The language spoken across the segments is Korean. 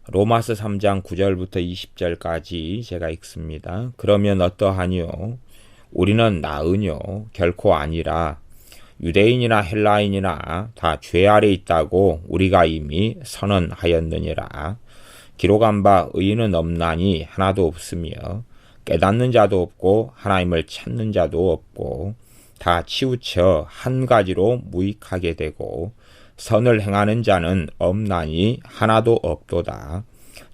로마서 3장 9절부터 20절까지 제가 읽습니다. 그러면 어떠하뇨? 우리는 나으뇨? 결코 아니라 유대인이나 헬라인이나 다 죄 아래 있다고 우리가 이미 선언하였느니라. 기록한 바 의인은 없나니 하나도 없으며 깨닫는 자도 없고 하나님을 찾는 자도 없고 다 치우쳐 한 가지로 무익하게 되고 선을 행하는 자는 없나니 하나도 없도다.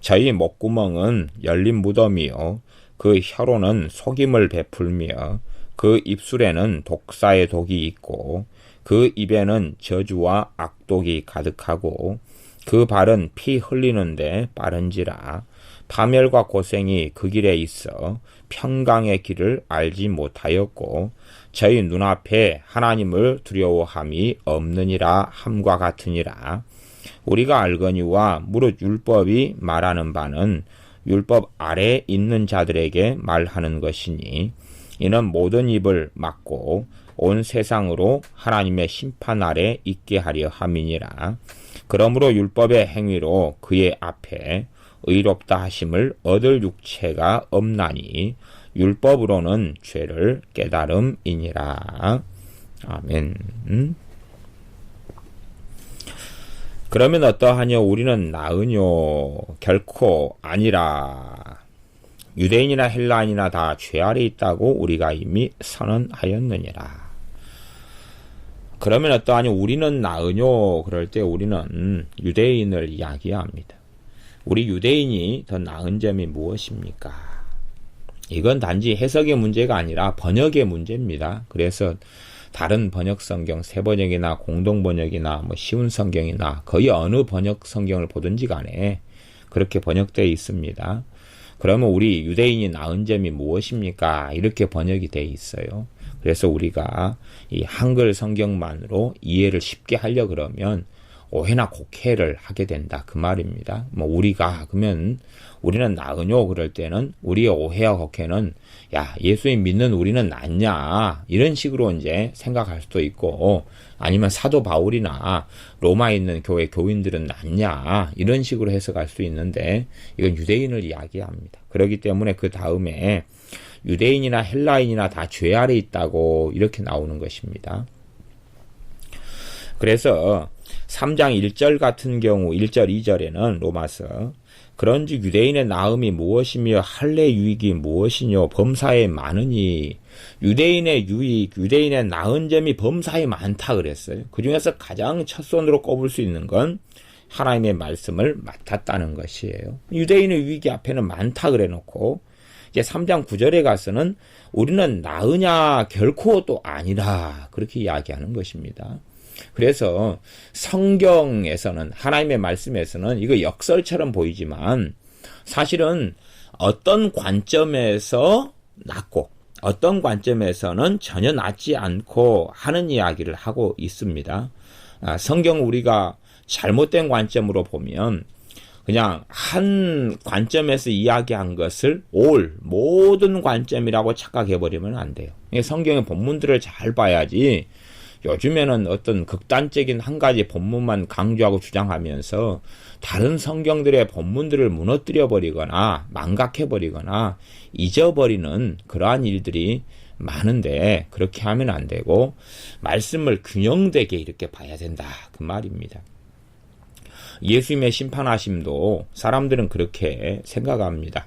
저희 목구멍은 열린 무덤이요 그 혀로는 속임을 베풀며 그 입술에는 독사의 독이 있고 그 입에는 저주와 악독이 가득하고 그 발은 피 흘리는데 빠른지라. 파멸과 고생이 그 길에 있어 평강의 길을 알지 못하였고 저희 눈앞에 하나님을 두려워함이 없느니라 함과 같으니라. 우리가 알거니와 무릇 율법이 말하는 바는 율법 아래 있는 자들에게 말하는 것이니 이는 모든 입을 막고 온 세상으로 하나님의 심판 아래 있게 하려 함이니라. 그러므로 율법의 행위로 그의 앞에 의롭다 하심을 얻을 육체가 없나니 율법으로는 죄를 깨달음이니라. 아멘. 그러면 어떠하뇨? 우리는 나으뇨? 결코 아니라 유대인이나 헬라인이나 다 죄 아래 있다고 우리가 이미 선언하였느니라. 그러면 어떠하뇨? 우리는 나으뇨? 그럴 때 우리는 유대인을 이야기합니다. 우리 유대인이 더 나은 점이 무엇입니까? 이건 단지 해석의 문제가 아니라 번역의 문제입니다. 그래서 다른 번역 성경, 새번역이나 공동번역이나 쉬운 성경이나 거의 어느 번역 성경을 보든지 간에 그렇게 번역되어 있습니다. 그러면 우리 유대인이 나은 점이 무엇입니까? 이렇게 번역이 되어 있어요. 그래서 우리가 이 한글 성경만으로 이해를 쉽게 하려 그러면 오해나 곡해를 하게 된다. 그 말입니다. 그러면 우리는 나으뇨? 그럴 때는 우리의 오해와 곡해는 야, 예수님 믿는 우리는 낫냐? 이런 식으로 이제 생각할 수도 있고 아니면 사도 바울이나 로마에 있는 교회 교인들은 낫냐? 이런 식으로 해석할 수 있는데 이건 유대인을 이야기합니다. 그렇기 때문에 그 다음에 유대인이나 헬라인이나 다 죄 아래 있다고 이렇게 나오는 것입니다. 그래서 3장 1절 같은 경우 1절 2절에는 로마서 그런즉 유대인의 나음이 무엇이며 할례 유익이 무엇이뇨 범사에 많으니 유대인의 유익, 유대인의 나은 점이 범사에 많다 그랬어요. 그 중에서 가장 첫손으로 꼽을 수 있는 건 하나님의 말씀을 맡았다는 것이에요. 유대인의 유익이 앞에는 많다 그래 놓고 이제 3장 9절에 가서는 우리는 나으냐 결코 또 아니라 그렇게 이야기하는 것입니다. 그래서 성경에서는 하나님의 말씀에서는 이거 역설처럼 보이지만 사실은 어떤 관점에서 낫고 어떤 관점에서는 전혀 낫지 않고 하는 이야기를 하고 있습니다. 성경 우리가 잘못된 관점으로 보면 그냥 한 관점에서 이야기한 것을 모든 관점이라고 착각해버리면 안 돼요. 성경의 본문들을 잘 봐야지 요즘에는 어떤 극단적인 한 가지 본문만 강조하고 주장하면서 다른 성경들의 본문들을 무너뜨려버리거나 망각해버리거나 잊어버리는 그러한 일들이 많은데 그렇게 하면 안 되고 말씀을 균형되게 이렇게 봐야 된다. 그 말입니다. 예수님의 심판하심도 사람들은 그렇게 생각합니다.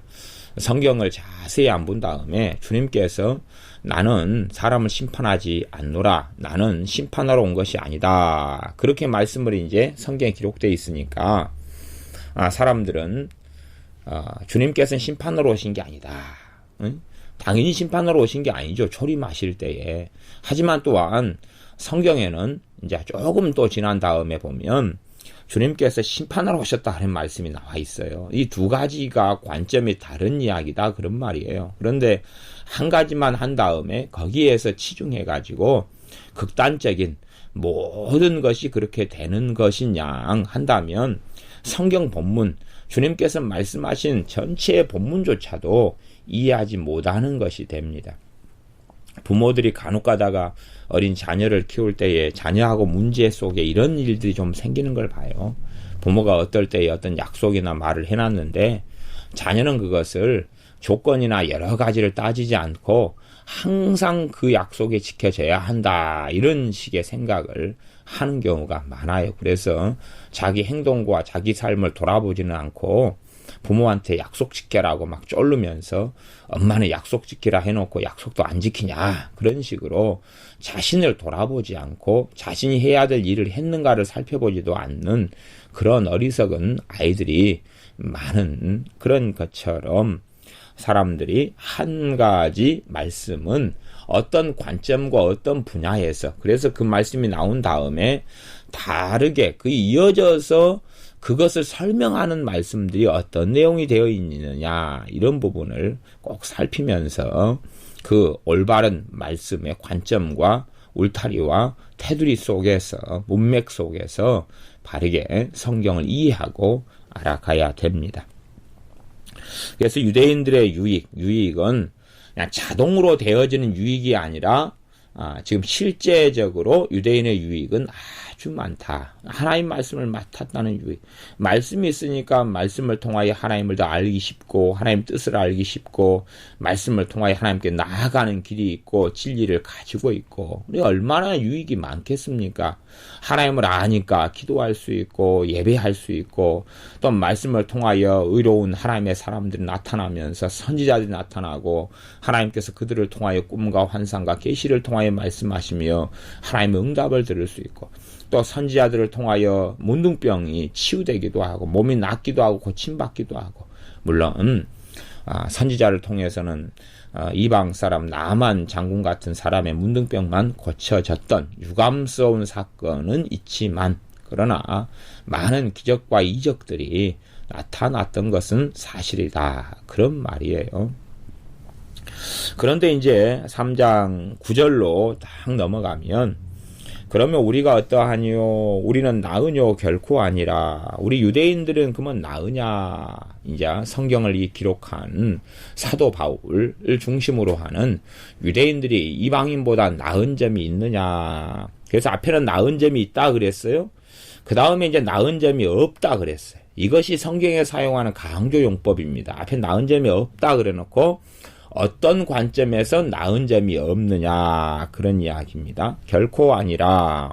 성경을 자세히 안 본 다음에 주님께서 나는 사람을 심판하지 않노라. 나는 심판하러 온 것이 아니다. 그렇게 말씀을 이제 성경에 기록되어 있으니까 사람들은 주님께서는 심판하러 오신 게 아니다. 응? 당연히 심판하러 오신 게 아니죠. 초림하실 때에. 하지만 또한 성경에는 이제 조금 또 지난 다음에 보면 주님께서 심판하러 오셨다 하는 말씀이 나와 있어요. 이 두 가지가 관점이 다른 이야기다 그런 말이에요. 그런데 한 가지만 한 다음에 거기에서 치중해가지고 극단적인 모든 것이 그렇게 되는 것이냐 한다면 성경 본문 주님께서 말씀하신 전체의 본문조차도 이해하지 못하는 것이 됩니다. 부모들이 간혹 가다가 어린 자녀를 키울 때에 자녀하고 문제 속에 이런 일들이 좀 생기는 걸 봐요. 부모가 어떨 때에 어떤 약속이나 말을 해놨는데 자녀는 그것을 조건이나 여러 가지를 따지지 않고 항상 그 약속에 지켜져야 한다, 이런 식의 생각을 하는 경우가 많아요. 그래서 자기 행동과 자기 삶을 돌아보지는 않고 부모한테 약속 지켜라고 막 쫄르면서 엄마는 약속 지키라 해놓고 약속도 안 지키냐, 그런 식으로 자신을 돌아보지 않고 자신이 해야 될 일을 했는가를 살펴보지도 않는 그런 어리석은 아이들이 많은 그런 것처럼, 사람들이 한 가지 말씀은 어떤 관점과 어떤 분야에서, 그래서 그 말씀이 나온 다음에 다르게 그 이어져서 그것을 설명하는 말씀들이 어떤 내용이 되어 있느냐, 이런 부분을 꼭 살피면서 그 올바른 말씀의 관점과 울타리와 테두리 속에서, 문맥 속에서 바르게 성경을 이해하고 알아가야 됩니다. 그래서 유대인들의 유익은 그냥 자동으로 되어지는 유익이 아니라 지금 실제적으로 유대인의 유익은 아주 많다. 하나님 말씀을 맡았다는 유익. 말씀이 있으니까 말씀을 통하여 하나님을 더 알기 쉽고, 하나님 뜻을 알기 쉽고, 말씀을 통하여 하나님께 나아가는 길이 있고, 진리를 가지고 있고, 우리 얼마나 유익이 많겠습니까? 하나님을 아니까 기도할 수 있고, 예배할 수 있고, 또 말씀을 통하여 의로운 하나님의 사람들이 나타나면서 선지자들이 나타나고, 하나님께서 그들을 통하여 꿈과 환상과 계시를 통하여 말씀하시며 하나님의 응답을 들을 수 있고, 또 선지자들을 통하여 문둥병이 치유되기도 하고 몸이 낫기도 하고 고침받기도 하고, 물론 선지자를 통해서는 이방 사람 나만 장군 같은 사람의 문둥병만 고쳐졌던 유감스러운 사건은 있지만, 그러나 많은 기적과 이적들이 나타났던 것은 사실이다, 그런 말이에요. 그런데 이제 3장 9절로 딱 넘어가면, 그러면 우리가 어떠하니요? 우리는 나으뇨? 결코 아니라. 우리 유대인들은 그러면 나으냐? 이제 성경을 기록한 사도 바울을 중심으로 하는 유대인들이 이방인보다 나은 점이 있느냐? 그래서 앞에는 나은 점이 있다 그랬어요. 그 다음에 이제 나은 점이 없다 그랬어요. 이것이 성경에 사용하는 강조 용법입니다. 앞에 나은 점이 없다 그래놓고 어떤 관점에서 나은 점이 없느냐, 그런 이야기입니다. 결코 아니라.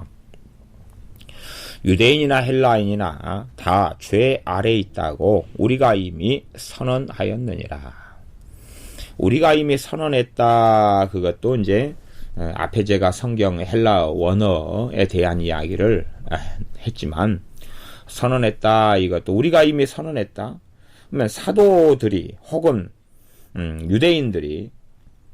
유대인이나 헬라인이나 다 죄 아래에 있다고 우리가 이미 선언하였느니라. 우리가 이미 선언했다, 그것도 이제 앞에 제가 성경 헬라 원어에 대한 이야기를 했지만, 선언했다, 이것도 우리가 이미 선언했다. 그러면 사도들이 혹은 유대인들이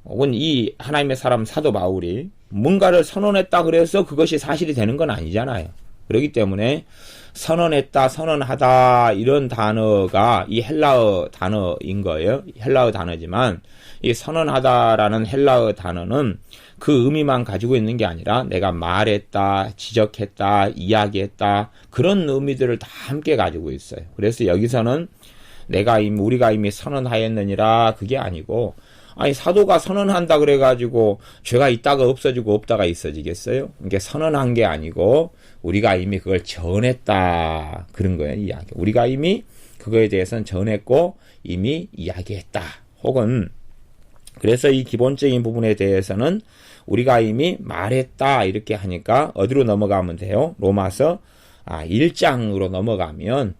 혹은 이 하나님의 사람 사도 바울이 뭔가를 선언했다 그래서 그것이 사실이 되는 건 아니잖아요. 그렇기 때문에 선언했다, 선언하다, 이런 단어가 이 헬라어 단어인 거예요. 헬라어 단어지만 이 선언하다라는 헬라어 단어는 그 의미만 가지고 있는 게 아니라 내가 말했다, 지적했다, 이야기했다, 그런 의미들을 다 함께 가지고 있어요. 그래서 여기서는 우리가 이미 선언하였느니라, 그게 아니고, 아니 사도가 선언한다 그래가지고 죄가 있다가 없어지고 없다가 있어지겠어요? 이게 선언한 게 아니고 우리가 이미 그걸 전했다, 그런 거예요. 이야기. 우리가 이미 그거에 대해서는 전했고 이미 이야기했다. 혹은 그래서 이 기본적인 부분에 대해서는 우리가 이미 말했다, 이렇게 하니까 어디로 넘어가면 돼요? 로마서 1장으로 넘어가면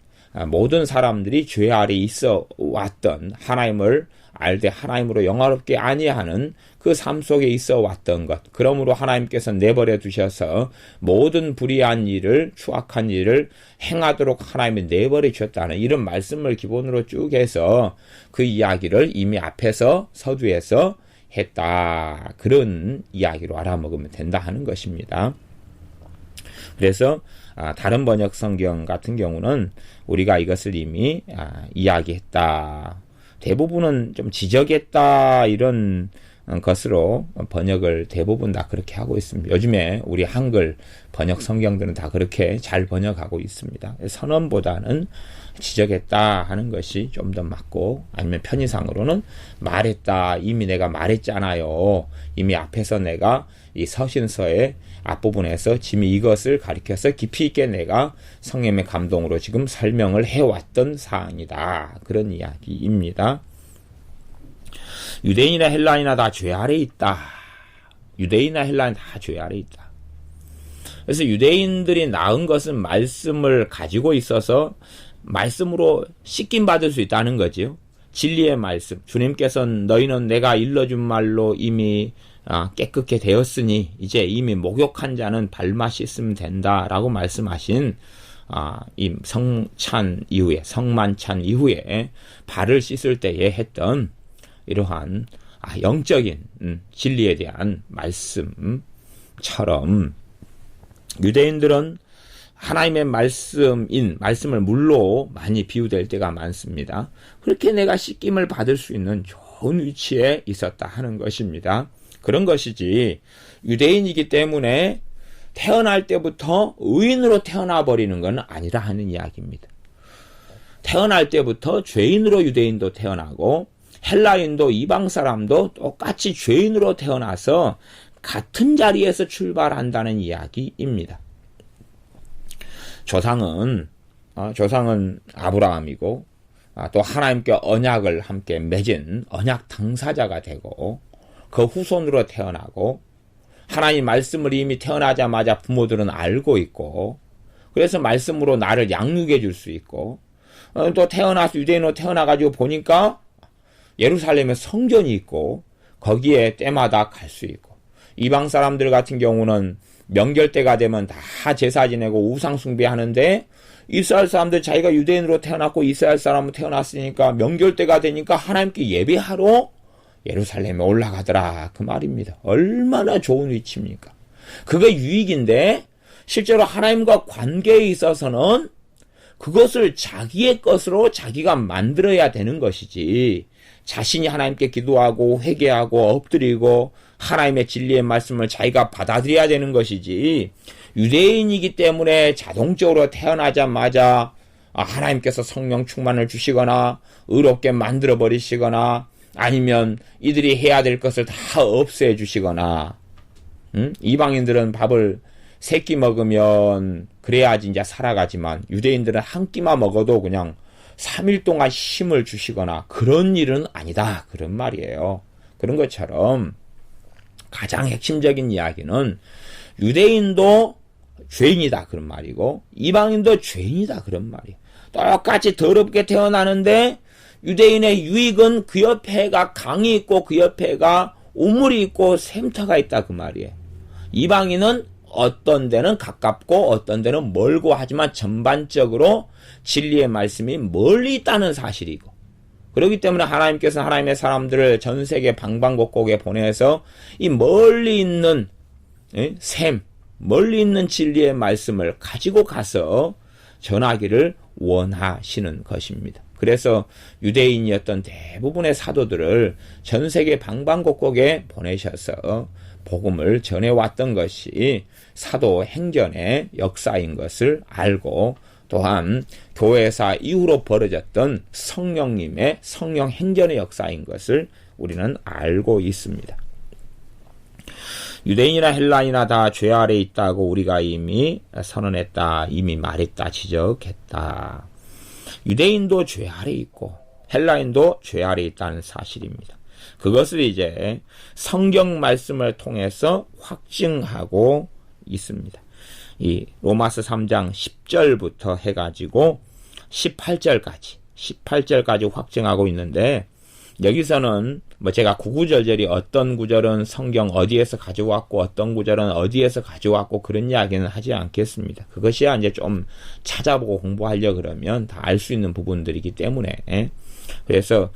모든 사람들이 죄 아래 있어 왔던, 하나님을 알되 하나님으로 영화롭게 아니하는 그 삶 속에 있어 왔던 것, 그러므로 하나님께서 내버려 두셔서 모든 불의한 일을, 추악한 일을 행하도록 하나님이 내버려 주셨다는 이런 말씀을 기본으로 쭉 해서 그 이야기를 이미 앞에서 서두에서 했다, 그런 이야기로 알아먹으면 된다 하는 것입니다. 그래서 다른 번역 성경 같은 경우는 우리가 이것을 이미 이야기했다, 대부분은 좀 지적했다, 이런 것으로 번역을 대부분 다 그렇게 하고 있습니다. 요즘에 우리 한글 번역 성경들은 다 그렇게 잘 번역하고 있습니다. 선언보다는 지적했다 하는 것이 좀 더 맞고, 아니면 편의상으로는 말했다, 이미 내가 말했잖아요. 이미 앞에서 내가 이 서신서의 앞부분에서 지금 이것을 가리켜서 깊이 있게 내가 성령의 감동으로 지금 설명을 해왔던 사항이다. 그런 이야기입니다. 유대인이나 헬라인이나 다 죄 아래 있다. 유대인이나 헬라인 다 죄 아래 있다. 그래서 유대인들이 나은 것은 말씀을 가지고 있어서 말씀으로 씻김 받을 수 있다는 거지요. 진리의 말씀. 주님께서는 너희는 내가 일러준 말로 이미 깨끗게 되었으니 이제 이미 목욕한 자는 발만 씻으면 된다라고 말씀하신 이 성찬 이후에, 성만찬 이후에 발을 씻을 때에 했던 이러한 영적인 진리에 대한 말씀처럼 유대인들은 하나님의 말씀을 물로 많이 비유될 때가 많습니다. 그렇게 내가 씻김을 받을 수 있는 좋은 위치에 있었다 하는 것입니다. 그런 것이지, 유대인이기 때문에 태어날 때부터 의인으로 태어나 버리는 건 아니라 하는 이야기입니다. 태어날 때부터 죄인으로 유대인도 태어나고 헬라인도 이방 사람도 똑같이 죄인으로 태어나서 같은 자리에서 출발한다는 이야기입니다. 조상은 아브라함이고, 또 하나님께 언약을 함께 맺은 언약 당사자가 되고, 그 후손으로 태어나고, 하나님 말씀을 이미 태어나자마자 부모들은 알고 있고, 그래서 말씀으로 나를 양육해 줄 수 있고, 또 태어나서 유대인으로 태어나가지고 보니까 예루살렘에 성전이 있고, 거기에 때마다 갈 수 있고, 이방 사람들 같은 경우는 명절 때가 되면 다 제사 지내고 우상 숭배하는데, 이스라엘 사람들 자기가 유대인으로 태어났고 이스라엘 사람으로 태어났으니까 명절 때가 되니까 하나님께 예배하러 예루살렘에 올라가더라, 그 말입니다. 얼마나 좋은 위치입니까? 그게 유익인데 실제로 하나님과 관계에 있어서는 그것을 자기의 것으로 자기가 만들어야 되는 것이지, 자신이 하나님께 기도하고 회개하고 엎드리고 하나님의 진리의 말씀을 자기가 받아들여야 되는 것이지, 유대인이기 때문에 자동적으로 태어나자마자 하나님께서 성령 충만을 주시거나 의롭게 만들어 버리시거나 아니면 이들이 해야 될 것을 다 없애 주시거나, 이방인들은 밥을 3끼 먹으면 그래야지 이제 살아가지만 유대인들은 한 끼만 먹어도 그냥 3일 동안 힘을 주시거나 그런 일은 아니다, 그런 말이에요. 그런 것처럼 가장 핵심적인 이야기는 유대인도 죄인이다, 그런 말이고 이방인도 죄인이다, 그런 말이에요. 똑같이 더럽게 태어나는데 유대인의 유익은 그 옆에가 강이 있고 그 옆에가 우물이 있고 샘터가 있다, 그 말이에요. 이방인은 어떤 데는 가깝고 어떤 데는 멀고 하지만 전반적으로 진리의 말씀이 멀리 있다는 사실이고, 그렇기 때문에 하나님께서 하나님의 사람들을 전 세계 방방곡곡에 보내서 이 멀리 있는 샘, 멀리 있는 진리의 말씀을 가지고 가서 전하기를 원하시는 것입니다. 그래서 유대인이었던 대부분의 사도들을 전 세계 방방곡곡에 보내셔서 복음을 전해왔던 것이 사도 행전의 역사인 것을 알고, 또한 교회사 이후로 벌어졌던 성령님의 성령 행전의 역사인 것을 우리는 알고 있습니다. 유대인이나 헬라인이나 다 죄 아래 있다고 우리가 이미 선언했다, 이미 말했다, 지적했다. 유대인도 죄 아래 있고 헬라인도 죄 아래 있다는 사실입니다. 그것을 이제 성경 말씀을 통해서 확증하고 있습니다. 이 로마서 3장 10절부터 해가지고 18절까지 확증하고 있는데, 여기서는 제가 구구절절히 어떤 구절은 성경 어디에서 가져왔고 어떤 구절은 어디에서 가져왔고 그런 이야기는 하지 않겠습니다. 그것이야 이제 좀 찾아보고 공부하려 그러면 다 알 수 있는 부분들이기 때문에. 그래서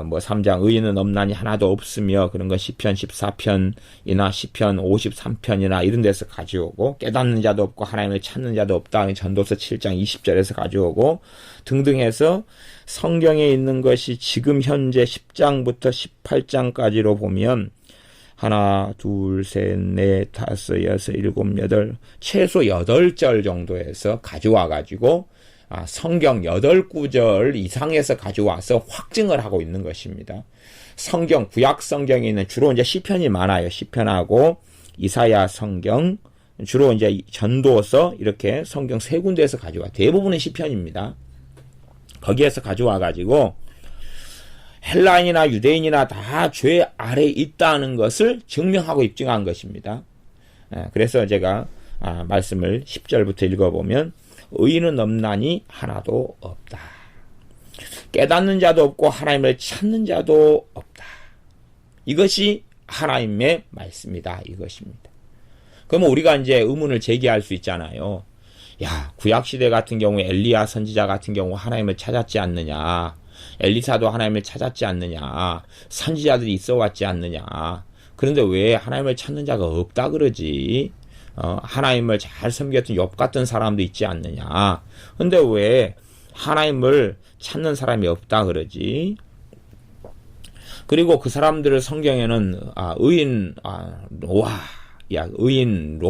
뭐 3장 의인은 없나니 하나도 없으며 그런 거 시편 14편이나 시편 53편이나 이런 데서 가져오고 깨닫는 자도 없고 하나님을 찾는 자도 없다. 전도서 7장 20절에서 가져오고 등등 해서 성경에 있는 것이 지금 현재 10장부터 18장까지로 보면 하나, 둘, 셋, 넷, 다섯, 여섯, 일곱, 여덟, 최소 8절 정도에서 가져와 가지고 성경 8구절 이상에서 가져와서 확증을 하고 있는 것입니다. 성경, 구약 성경에 있는 주로 이제 시편이 많아요. 시편하고 이사야 성경, 주로 이제 전도서 이렇게 성경 3군데에서 가져와. 대부분은 시편입니다. 거기에서 가져와 가지고 헬라인이나 유대인이나 다 죄 아래 있다는 것을 증명하고 입증한 것입니다. 그래서 제가 말씀을 10절부터 읽어보면 의인은 없나니 하나도 없다. 깨닫는 자도 없고 하나님을 찾는 자도 없다. 이것이 하나님의 말씀이다. 이것입니다. 그러면 우리가 이제 의문을 제기할 수 있잖아요. 야, 구약시대 같은 경우에 엘리야 선지자 같은 경우 하나님을 찾았지 않느냐. 엘리사도 하나님을 찾았지 않느냐. 선지자들이 있어 왔지 않느냐. 그런데 왜 하나님을 찾는 자가 없다 그러지? 하나님을 잘 섬겼던 욥 같은 사람도 있지 않느냐. 근데 왜 하나님을 찾는 사람이 없다 그러지? 그리고 그 사람들을 성경에는 의인 노아, 의인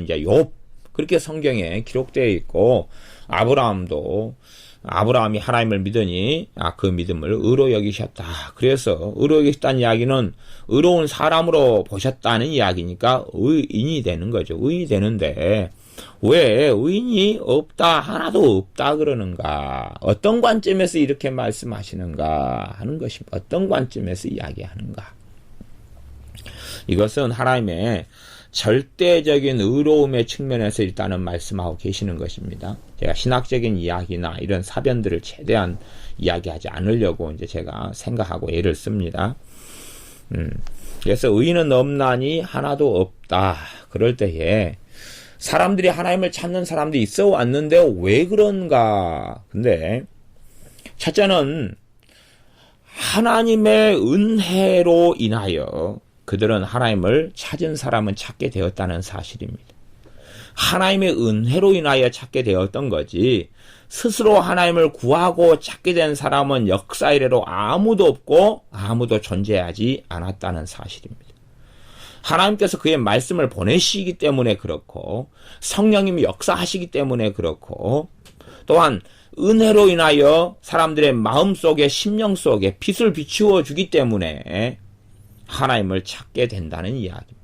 이제 욥 그렇게 성경에 기록되어 있고 아브라함이 하나님을 믿으니 그 믿음을 의로 여기셨다. 그래서 의로 여기셨다는 이야기는 의로운 사람으로 보셨다는 이야기니까 의인이 되는 거죠. 의인이 되는데 왜 의인이 없다 하나도 없다 그러는가? 어떤 관점에서 이렇게 말씀하시는가 하는 것입니다. 어떤 관점에서 이야기하는가? 이것은 하나님의 절대적인 의로움의 측면에서 일단은 말씀하고 계시는 것입니다. 제가 신학적인 이야기나 이런 사변들을 최대한 이야기하지 않으려고 이제 제가 생각하고 애를 씁니다. 그래서 의인은 없나니 하나도 없다. 그럴 때에 사람들이 하나님을 찾는 사람들이 있어 왔는데 왜 그런가? 근데 첫째는 하나님의 은혜로 인하여 그들은 하나님을 찾은 사람은 찾게 되었다는 사실입니다. 하나님의 은혜로 인하여 찾게 되었던 거지 스스로 하나님을 구하고 찾게 된 사람은 역사 이래로 아무도 없고 아무도 존재하지 않았다는 사실입니다. 하나님께서 그의 말씀을 보내시기 때문에 그렇고 성령님이 역사하시기 때문에 그렇고 또한 은혜로 인하여 사람들의 마음속에 심령 속에 빛을 비추어 주기 때문에 하나님을 찾게 된다는 이야기입니다.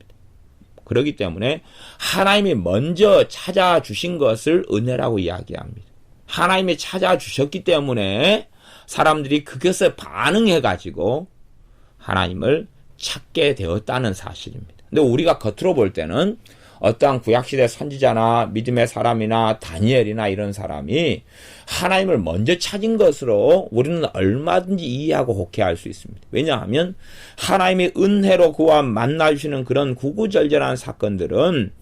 그렇기 때문에 하나님이 먼저 찾아주신 것을 은혜라고 이야기합니다. 하나님이 찾아주셨기 때문에 사람들이 그것에 반응해가지고 하나님을 찾게 되었다는 사실입니다. 근데 우리가 겉으로 볼 때는 어떠한 구약시대 선지자나 믿음의 사람이나 다니엘이나 이런 사람이 하나님을 먼저 찾은 것으로 우리는 얼마든지 이해하고 혹해할 수 있습니다. 왜냐하면 하나님의 은혜로 그와 만나주시는 그런 구구절절한 사건들은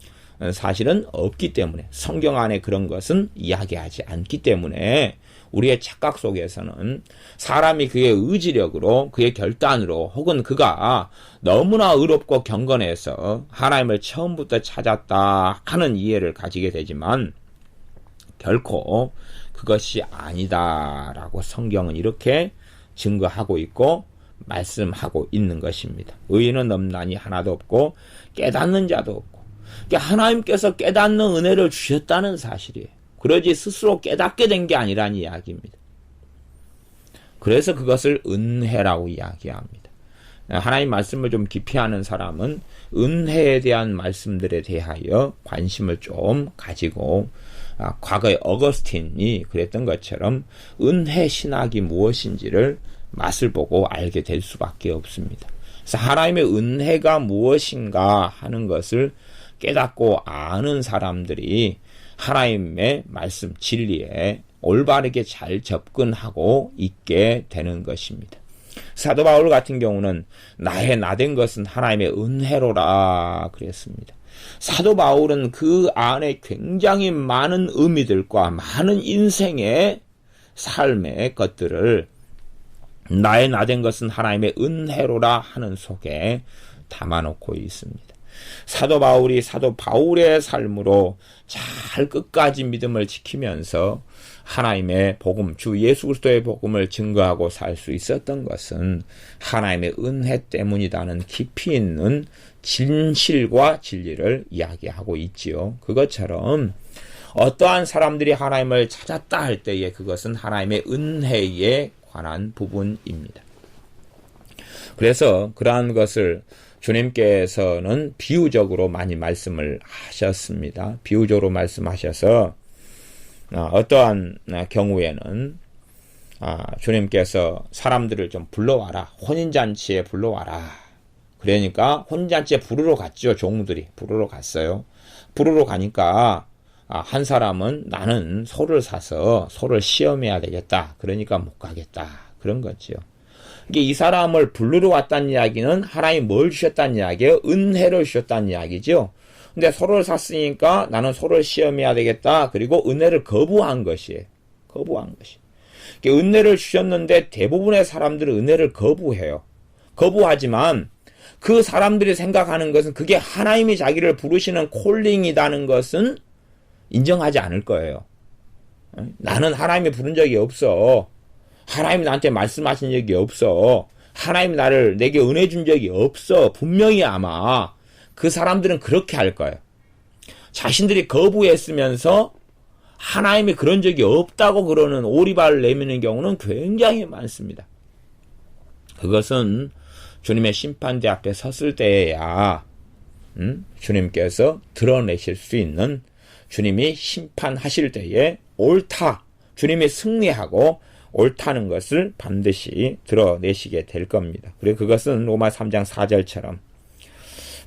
사실은 없기 때문에 성경 안에 그런 것은 이야기하지 않기 때문에 우리의 착각 속에서는 사람이 그의 의지력으로 그의 결단으로 혹은 그가 너무나 의롭고 경건해서 하나님을 처음부터 찾았다 하는 이해를 가지게 되지만 결코 그것이 아니다라고 성경은 이렇게 증거하고 있고 말씀하고 있는 것입니다. 의인은 없나니 하나도 없고 깨닫는 자도 없고 그러니까 하나님께서 깨닫는 은혜를 주셨다는 사실이에요. 그러지 스스로 깨닫게 된 게 아니라는 이야기입니다. 그래서 그것을 은혜라고 이야기합니다. 하나님 말씀을 좀 깊이 하는 사람은 은혜에 대한 말씀들에 대하여 관심을 좀 가지고 과거에 어거스틴이 그랬던 것처럼 은혜 신학이 무엇인지를 맛을 보고 알게 될 수밖에 없습니다. 그래서 하나님의 은혜가 무엇인가 하는 것을 깨닫고 아는 사람들이 하나님의 말씀 진리에 올바르게 잘 접근하고 있게 되는 것입니다. 사도 바울 같은 경우는 나의 나된 것은 하나님의 은혜로라 그랬습니다. 사도 바울은 그 안에 굉장히 많은 의미들과 많은 인생의 삶의 것들을 나의 나된 것은 하나님의 은혜로라 하는 속에 담아놓고 있습니다. 사도 바울이 사도 바울의 삶으로 잘 끝까지 믿음을 지키면서 하나님의 복음, 주 예수 그리스도의 복음을 증거하고 살 수 있었던 것은 하나님의 은혜 때문이라는 깊이 있는 진실과 진리를 이야기하고 있지요. 그것처럼 어떠한 사람들이 하나님을 찾았다 할 때에 그것은 하나님의 은혜에 관한 부분입니다. 그래서 그러한 것을 주님께서는 비유적으로 많이 말씀을 하셨습니다. 비유적으로 말씀하셔서 어떠한 경우에는 주님께서 사람들을 좀 불러와라. 혼인잔치에 불러와라. 그러니까 혼인잔치에 부르러 갔죠. 종들이 부르러 갔어요. 부르러 가니까 한 사람은 나는 소를 사서 소를 시험해야 되겠다. 그러니까 못 가겠다. 그런 거죠. 이게 이 사람을 부르러 왔다는 이야기는 하나님이 뭘 주셨다는 이야기예요? 은혜를 주셨다는 이야기죠. 근데 소를 샀으니까 나는 소를 시험해야 되겠다. 그리고 은혜를 거부한 것이에요. 거부한 것이. 은혜를 주셨는데 대부분의 사람들은 은혜를 거부해요. 거부하지만 그 사람들이 생각하는 것은 그게 하나님이 자기를 부르시는 콜링이라는 것은 인정하지 않을 거예요. 나는 하나님이 부른 적이 없어. 하나님이 나한테 말씀하신 적이 없어. 하나님이 내게 은혜 준 적이 없어. 분명히 아마 그 사람들은 그렇게 할 거예요. 자신들이 거부했으면서 하나님이 그런 적이 없다고 그러는 오리발을 내미는 경우는 굉장히 많습니다. 그것은 주님의 심판대 앞에 섰을 때에야 주님께서 드러내실 수 있는, 주님이 심판하실 때에 옳다, 주님이 승리하고 옳다는 것을 반드시 드러내시게 될 겁니다. 그리고 그것은 로마 3장 4절처럼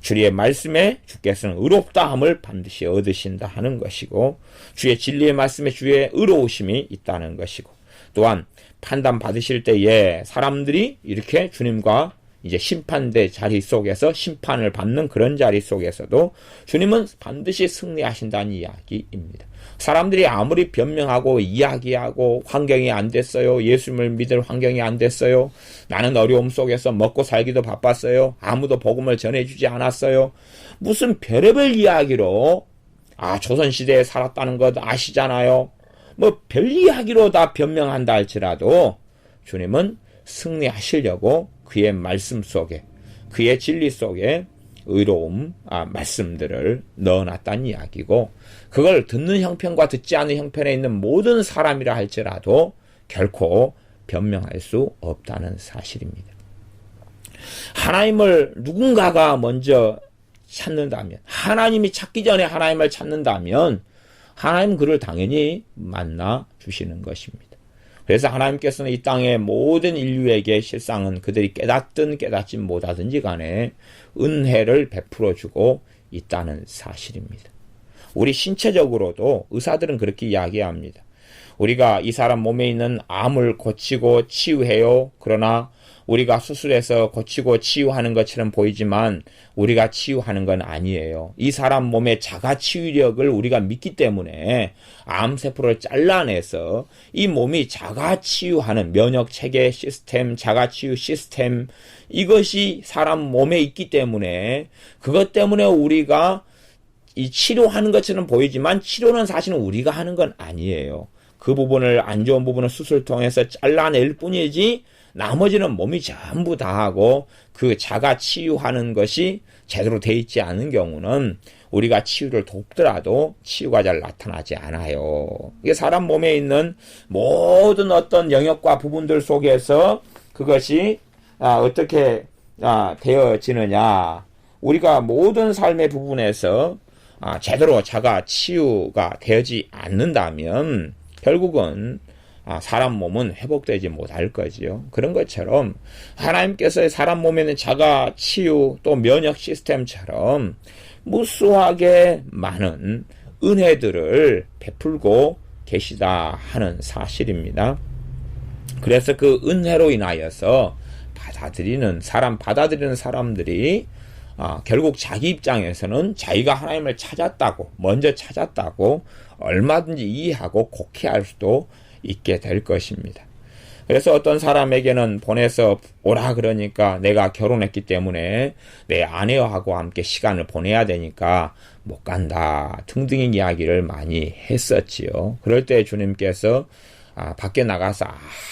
주의 말씀에 주께서는 의롭다함을 반드시 얻으신다 하는 것이고, 주의 진리의 말씀에 주의 의로우심이 있다는 것이고, 또한 판단 받으실 때에 사람들이 이렇게 주님과 이제 심판대 자리 속에서 심판을 받는 그런 자리 속에서도 주님은 반드시 승리하신다는 이야기입니다. 사람들이 아무리 변명하고 이야기하고 환경이 안 됐어요. 예수님을 믿을 환경이 안 됐어요. 나는 어려움 속에서 먹고 살기도 바빴어요. 아무도 복음을 전해주지 않았어요. 무슨 별의별 이야기로 조선시대에 살았다는 것 아시잖아요. 뭐 별 이야기로 다 변명한다 할지라도 주님은 승리하시려고 그의 말씀 속에, 그의 진리 속에 의로움 말씀들을 넣어놨다는 이야기고, 그걸 듣는 형편과 듣지 않는 형편에 있는 모든 사람이라 할지라도 결코 변명할 수 없다는 사실입니다. 하나님을 누군가가 먼저 찾는다면, 하나님이 찾기 전에 하나님을 찾는다면 하나님은 그를 당연히 만나 주시는 것입니다. 그래서 하나님께서는 이 땅의 모든 인류에게 실상은 그들이 깨닫든 깨닫지 못하든지 간에 은혜를 베풀어 주고 있다는 사실입니다. 우리 신체적으로도 의사들은 그렇게 이야기합니다. 우리가 이 사람 몸에 있는 암을 고치고 치유해요. 그러나 우리가 수술해서 고치고 치유하는 것처럼 보이지만 우리가 치유하는 건 아니에요. 이 사람 몸의 자가 치유력을 우리가 믿기 때문에 암세포를 잘라내서 이 몸이 자가 치유하는 면역체계 시스템, 자가 치유 시스템, 이것이 사람 몸에 있기 때문에 그것 때문에 우리가 이 치료하는 것처럼 보이지만 치료는 사실은 우리가 하는 건 아니에요. 그 부분을, 안 좋은 부분을 수술 통해서 잘라낼 뿐이지 나머지는 몸이 전부 다 하고, 그 자가 치유하는 것이 제대로 돼 있지 않은 경우는 우리가 치유를 돕더라도 치유가 잘 나타나지 않아요. 이게 사람 몸에 있는 모든 어떤 영역과 부분들 속에서 그것이 어떻게 되어지느냐, 우리가 모든 삶의 부분에서 제대로 자가 치유가 되지 않는다면 결국은 사람 몸은 회복되지 못할 거지요. 그런 것처럼 하나님께서 사람 몸에 있는 자가 치유 또 면역 시스템처럼 무수하게 많은 은혜들을 베풀고 계시다 하는 사실입니다. 그래서 그 은혜로 인하여서 받아들이는 사람들이 결국 자기 입장에서는 자기가 하나님을 찾았다고, 먼저 찾았다고 얼마든지 이해하고 곡해할 수도 있게 될 것입니다. 그래서 어떤 사람에게는 보내서 오라 그러니까 내가 결혼했기 때문에 내 아내하고 함께 시간을 보내야 되니까 못 간다 등등의 이야기를 많이 했었지요. 그럴 때 주님께서 밖에 나가서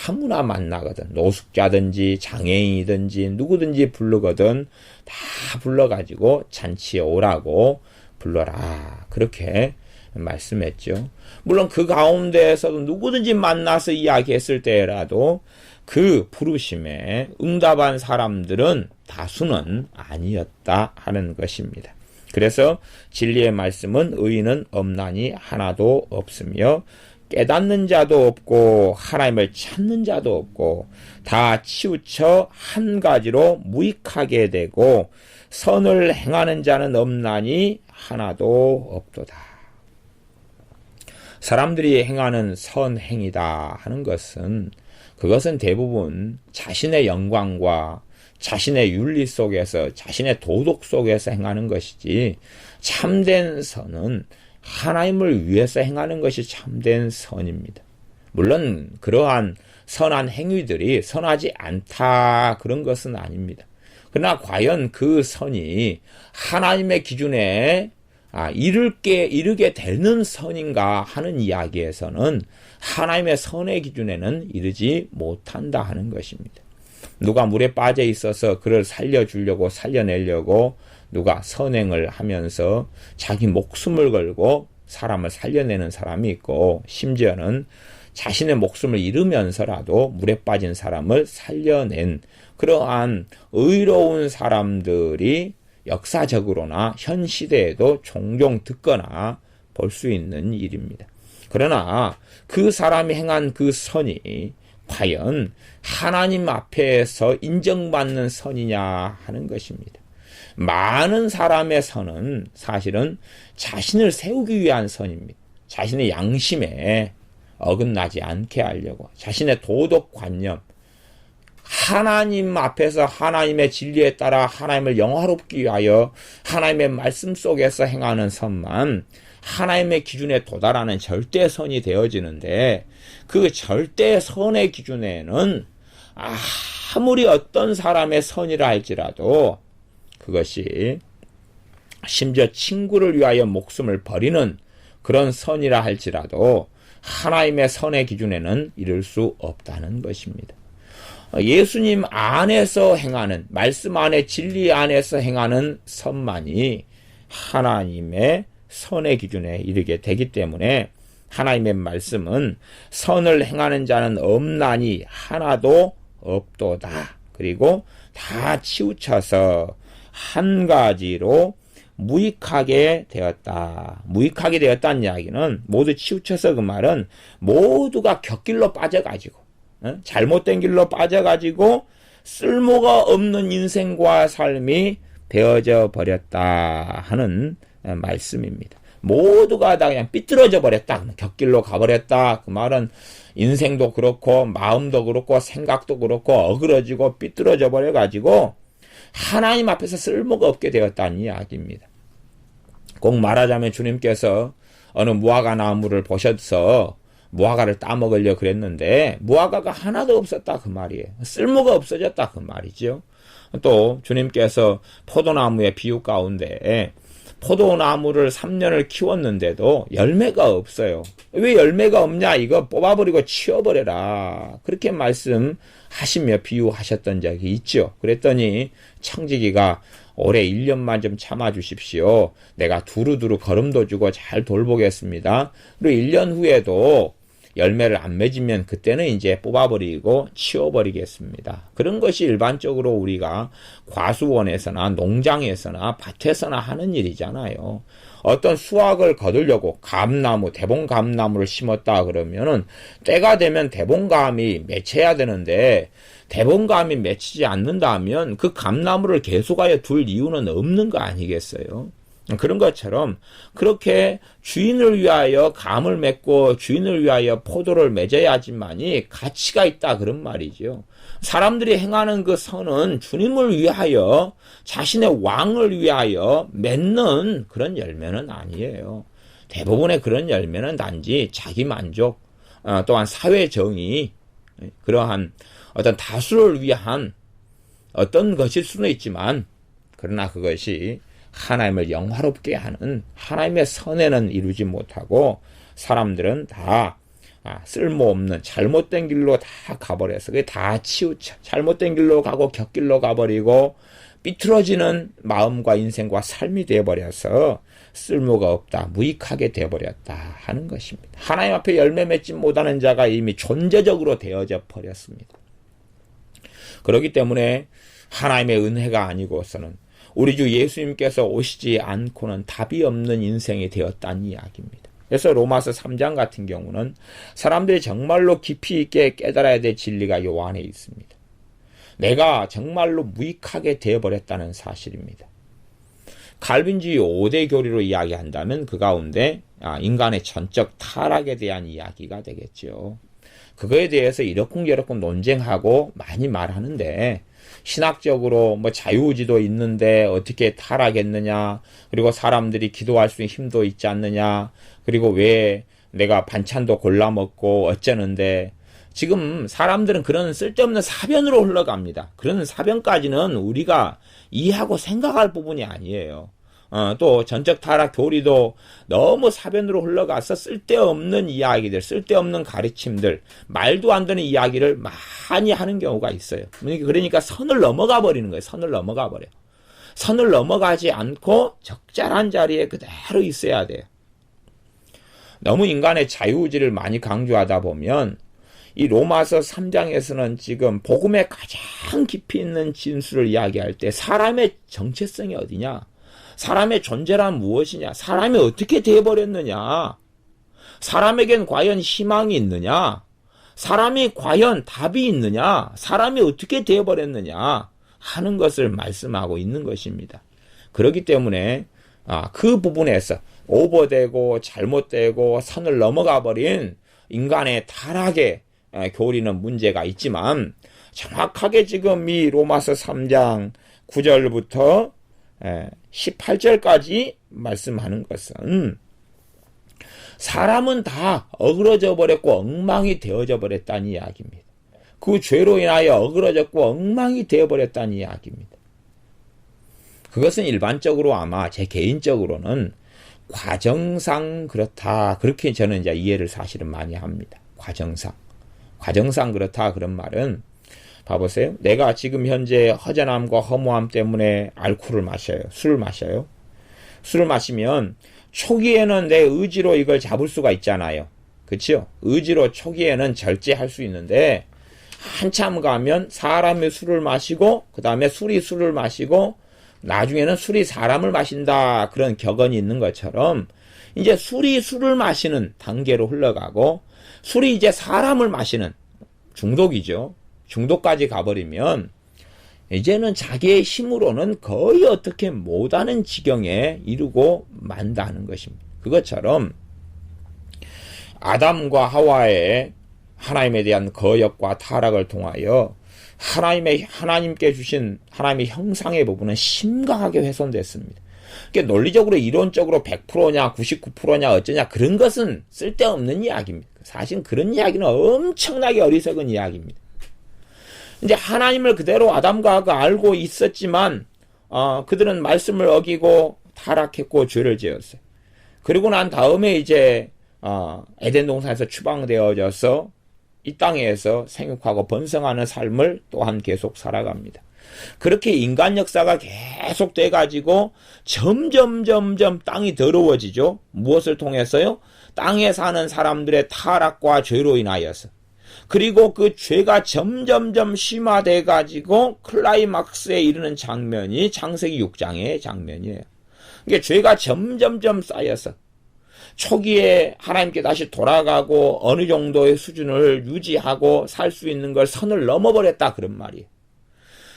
아무나 만나거든 노숙자든지 장애인이든지 누구든지 부르거든 다 불러가지고 잔치에 오라고 불러라 그렇게 말씀했죠. 물론 그 가운데에서도 누구든지 만나서 이야기했을 때라도 그 부르심에 응답한 사람들은 다수는 아니었다 하는 것입니다. 그래서 진리의 말씀은 의인은 없나니 하나도 없으며 깨닫는 자도 없고 하나님을 찾는 자도 없고 다 치우쳐 한 가지로 무익하게 되고 선을 행하는 자는 없나니 하나도 없도다. 사람들이 행하는 선행이다 하는 것은 그것은 대부분 자신의 영광과 자신의 윤리 속에서 자신의 도덕 속에서 행하는 것이지 참된 선은 하나님을 위해서 행하는 것이 참된 선입니다. 물론 그러한 선한 행위들이 선하지 않다 그런 것은 아닙니다. 그러나 과연 그 선이 하나님의 기준에 이르게 되는 선인가 하는 이야기에서는 하나님의 선의 기준에는 이르지 못한다 하는 것입니다. 누가 물에 빠져 있어서 그를 살려주려고 살려내려고 누가 선행을 하면서 자기 목숨을 걸고 사람을 살려내는 사람이 있고 심지어는 자신의 목숨을 잃으면서라도 물에 빠진 사람을 살려낸 그러한 의로운 사람들이 역사적으로나 현 시대에도 종종 듣거나 볼 수 있는 일입니다. 그러나 그 사람이 행한 그 선이 과연 하나님 앞에서 인정받는 선이냐 하는 것입니다. 많은 사람의 선은 사실은 자신을 세우기 위한 선입니다. 자신의 양심에 어긋나지 않게 하려고 자신의 도덕관념 하나님 앞에서 하나님의 진리에 따라 하나님을 영화롭기 위하여 하나님의 말씀 속에서 행하는 선만 하나님의 기준에 도달하는 절대선이 되어지는데 그 절대선의 기준에는 아무리 어떤 사람의 선이라 할지라도 그것이 심지어 친구를 위하여 목숨을 버리는 그런 선이라 할지라도 하나님의 선의 기준에는 이를 수 없다는 것입니다. 예수님 안에서 행하는 말씀 안에 진리 안에서 행하는 선만이 하나님의 선의 기준에 이르게 되기 때문에 하나님의 말씀은 선을 행하는 자는 없나니 하나도 없도다. 그리고 다 치우쳐서 한 가지로 무익하게 되었다. 무익하게 되었다는 이야기는 모두 치우쳐서 그 말은 모두가 곁길로 빠져가지고 잘못된 길로 빠져가지고 쓸모가 없는 인생과 삶이 되어져 버렸다 하는 말씀입니다. 모두가 다 그냥 삐뚤어져 버렸다. 곁길로 가버렸다. 그 말은 인생도 그렇고 마음도 그렇고 생각도 그렇고 어그러지고 삐뚤어져 버려가지고 하나님 앞에서 쓸모가 없게 되었다는 이야기입니다. 꼭 말하자면 주님께서 어느 무화과 나무를 보셔서 무화과를 따먹으려 그랬는데 무화과가 하나도 없었다 그 말이에요. 쓸모가 없어졌다 그 말이죠. 또 주님께서 포도나무의 비유 가운데 포도나무를 3년을 키웠는데도 열매가 없어요. 왜 열매가 없냐? 이거 뽑아버리고 치워버려라. 그렇게 말씀하시며 비유하셨던 적이 있죠. 그랬더니 청지기가 올해 1년만 좀 참아주십시오. 내가 두루두루 거름도 주고 잘 돌보겠습니다. 그리고 1년 후에도 열매를 안 맺으면 그때는 이제 뽑아버리고 치워버리겠습니다. 그런 것이 일반적으로 우리가 과수원에서나 농장에서나 밭에서나 하는 일이잖아요. 어떤 수확을 거두려고 감나무, 대봉감나무를 심었다 그러면은 때가 되면 대봉감이 맺혀야 되는데 대봉감이 맺히지 않는다면 그 감나무를 계속하여 둘 이유는 없는 거 아니겠어요? 그런 것처럼 그렇게 주인을 위하여 감을 맺고 주인을 위하여 포도를 맺어야지만이 가치가 있다 그런 말이죠. 사람들이 행하는 그 선은 주님을 위하여 자신의 왕을 위하여 맺는 그런 열매는 아니에요. 대부분의 그런 열매는 단지 자기 만족 또한 사회 정의 그러한 어떤 다수를 위한 어떤 것일 수는 있지만, 그러나 그것이 하나님을 영화롭게 하는 하나님의 선에는 이루지 못하고 사람들은 다 쓸모없는 잘못된 길로 다 가버려서 그게 다 치우쳐 잘못된 길로 가고 곁길로 가버리고 삐뚤어지는 마음과 인생과 삶이 되어버려서 쓸모가 없다, 무익하게 되어버렸다 하는 것입니다. 하나님 앞에 열매 맺지 못하는 자가 이미 존재적으로 되어져 버렸습니다. 그렇기 때문에 하나님의 은혜가 아니고서는 우리 주 예수님께서 오시지 않고는 답이 없는 인생이 되었다는 이야기입니다. 그래서 로마서 3장 같은 경우는 사람들이 정말로 깊이 있게 깨달아야 될 진리가 요 안에 있습니다. 내가 정말로 무익하게 되어버렸다는 사실입니다. 칼빈주의 5대 교리로 이야기한다면 그 가운데 인간의 전적 타락에 대한 이야기가 되겠죠. 그거에 대해서 이러쿵저러쿵 논쟁하고 많이 말하는데, 신학적으로 자유의지도 있는데 어떻게 타락했느냐, 그리고 사람들이 기도할 수 있는 힘도 있지 않느냐, 그리고 왜 내가 반찬도 골라 먹고 어쩌는데, 지금 사람들은 그런 쓸데없는 사변으로 흘러갑니다. 그런 사변까지는 우리가 이해하고 생각할 부분이 아니에요. 또 전적 타락 교리도 너무 사변으로 흘러가서 쓸데없는 이야기들, 쓸데없는 가르침들, 말도 안 되는 이야기를 많이 하는 경우가 있어요. 그러니까 선을 넘어가 버리는 거예요. 선을 넘어가 버려. 선을 넘어가지 않고 적절한 자리에 그대로 있어야 돼요. 너무 인간의 자유의지를 많이 강조하다 보면 이 로마서 3장에서는 지금 복음의 가장 깊이 있는 진수를 이야기할 때 사람의 정체성이 어디냐? 사람의 존재란 무엇이냐? 사람이 어떻게 되어버렸느냐? 사람에겐 과연 희망이 있느냐? 사람이 과연 답이 있느냐? 사람이 어떻게 되어버렸느냐? 하는 것을 말씀하고 있는 것입니다. 그렇기 때문에 그 부분에서 오버되고 잘못되고 선을 넘어가 버린 인간의 타락의 교리는 문제가 있지만, 정확하게 지금 이 로마서 3장 9절부터 18절까지 말씀하는 것은 사람은 다 어그러져 버렸고 엉망이 되어져 버렸다는 이야기입니다. 그 죄로 인하여 어그러졌고 엉망이 되어버렸다는 이야기입니다. 그것은 일반적으로 아마 제 개인적으로는 과정상 그렇다, 그렇게 저는 이제 이해를 사실은 많이 합니다. 과정상 그렇다 그런 말은, 봐보세요. 내가 지금 현재 허전함과 허무함 때문에 알코올을 마셔요. 술을 마셔요. 술을 마시면 초기에는 내 의지로 이걸 잡을 수가 있잖아요. 그렇죠? 의지로 초기에는 절제할 수 있는데, 한참 가면 사람이 술을 마시고 그 다음에 술이 술을 마시고 나중에는 술이 사람을 마신다, 그런 격언이 있는 것처럼 이제 술이 술을 마시는 단계로 흘러가고, 술이 이제 사람을 마시는 중독이죠. 중독까지 가버리면 이제는 자기의 힘으로는 거의 어떻게 못하는 지경에 이르고 만다는 것입니다. 그것처럼 아담과 하와의 하나님에 대한 거역과 타락을 통하여 하나님께 주신 하나님의 형상의 부분은 심각하게 훼손됐습니다. 그러니까 논리적으로 이론적으로 100%냐 99%냐 어쩌냐 그런 것은 쓸데없는 이야기입니다. 사실 그런 이야기는 엄청나게 어리석은 이야기입니다. 이제 하나님을 그대로 아담과 하와가 알고 있었지만 그들은 말씀을 어기고 타락했고 죄를 지었어요. 그리고 난 다음에 이제 에덴 동산에서 추방되어져서 이 땅에서 생육하고 번성하는 삶을 또한 계속 살아갑니다. 그렇게 인간 역사가 계속 돼가지고 점점 땅이 더러워지죠. 무엇을 통해서요? 땅에 사는 사람들의 타락과 죄로 인하여서. 그리고 그 죄가 점점 심화돼가지고 클라이막스에 이르는 장면이 창세기 6장의 장면이에요. 그러니까 죄가 점점 쌓여서 초기에 하나님께 다시 돌아가고 어느 정도의 수준을 유지하고 살 수 있는 걸 선을 넘어버렸다, 그런 말이에요.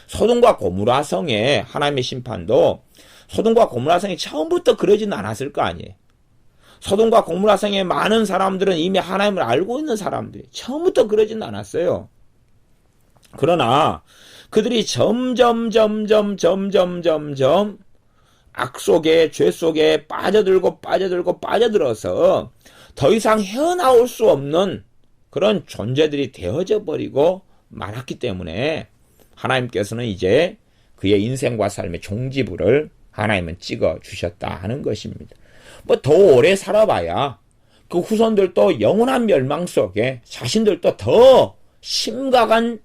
소돔과 고모라 성의 하나님의 심판도 소돔과 고모라 성이 처음부터 그러지는 않았을 거 아니에요. 소돔과 고모라 성의 많은 사람들은 이미 하나님을 알고 있는 사람들이 처음부터 그러지는 않았어요. 그러나 그들이 점점 악 속에 죄 속에 빠져들어서 더 이상 헤어나올 수 없는 그런 존재들이 되어져 버리고 말았기 때문에 하나님께서는 이제 그의 인생과 삶의 종지부를 하나님은 찍어 주셨다 하는 것입니다. 뭐 더 오래 살아봐야 그 후손들도 영원한 멸망 속에 자신들도 더 심각한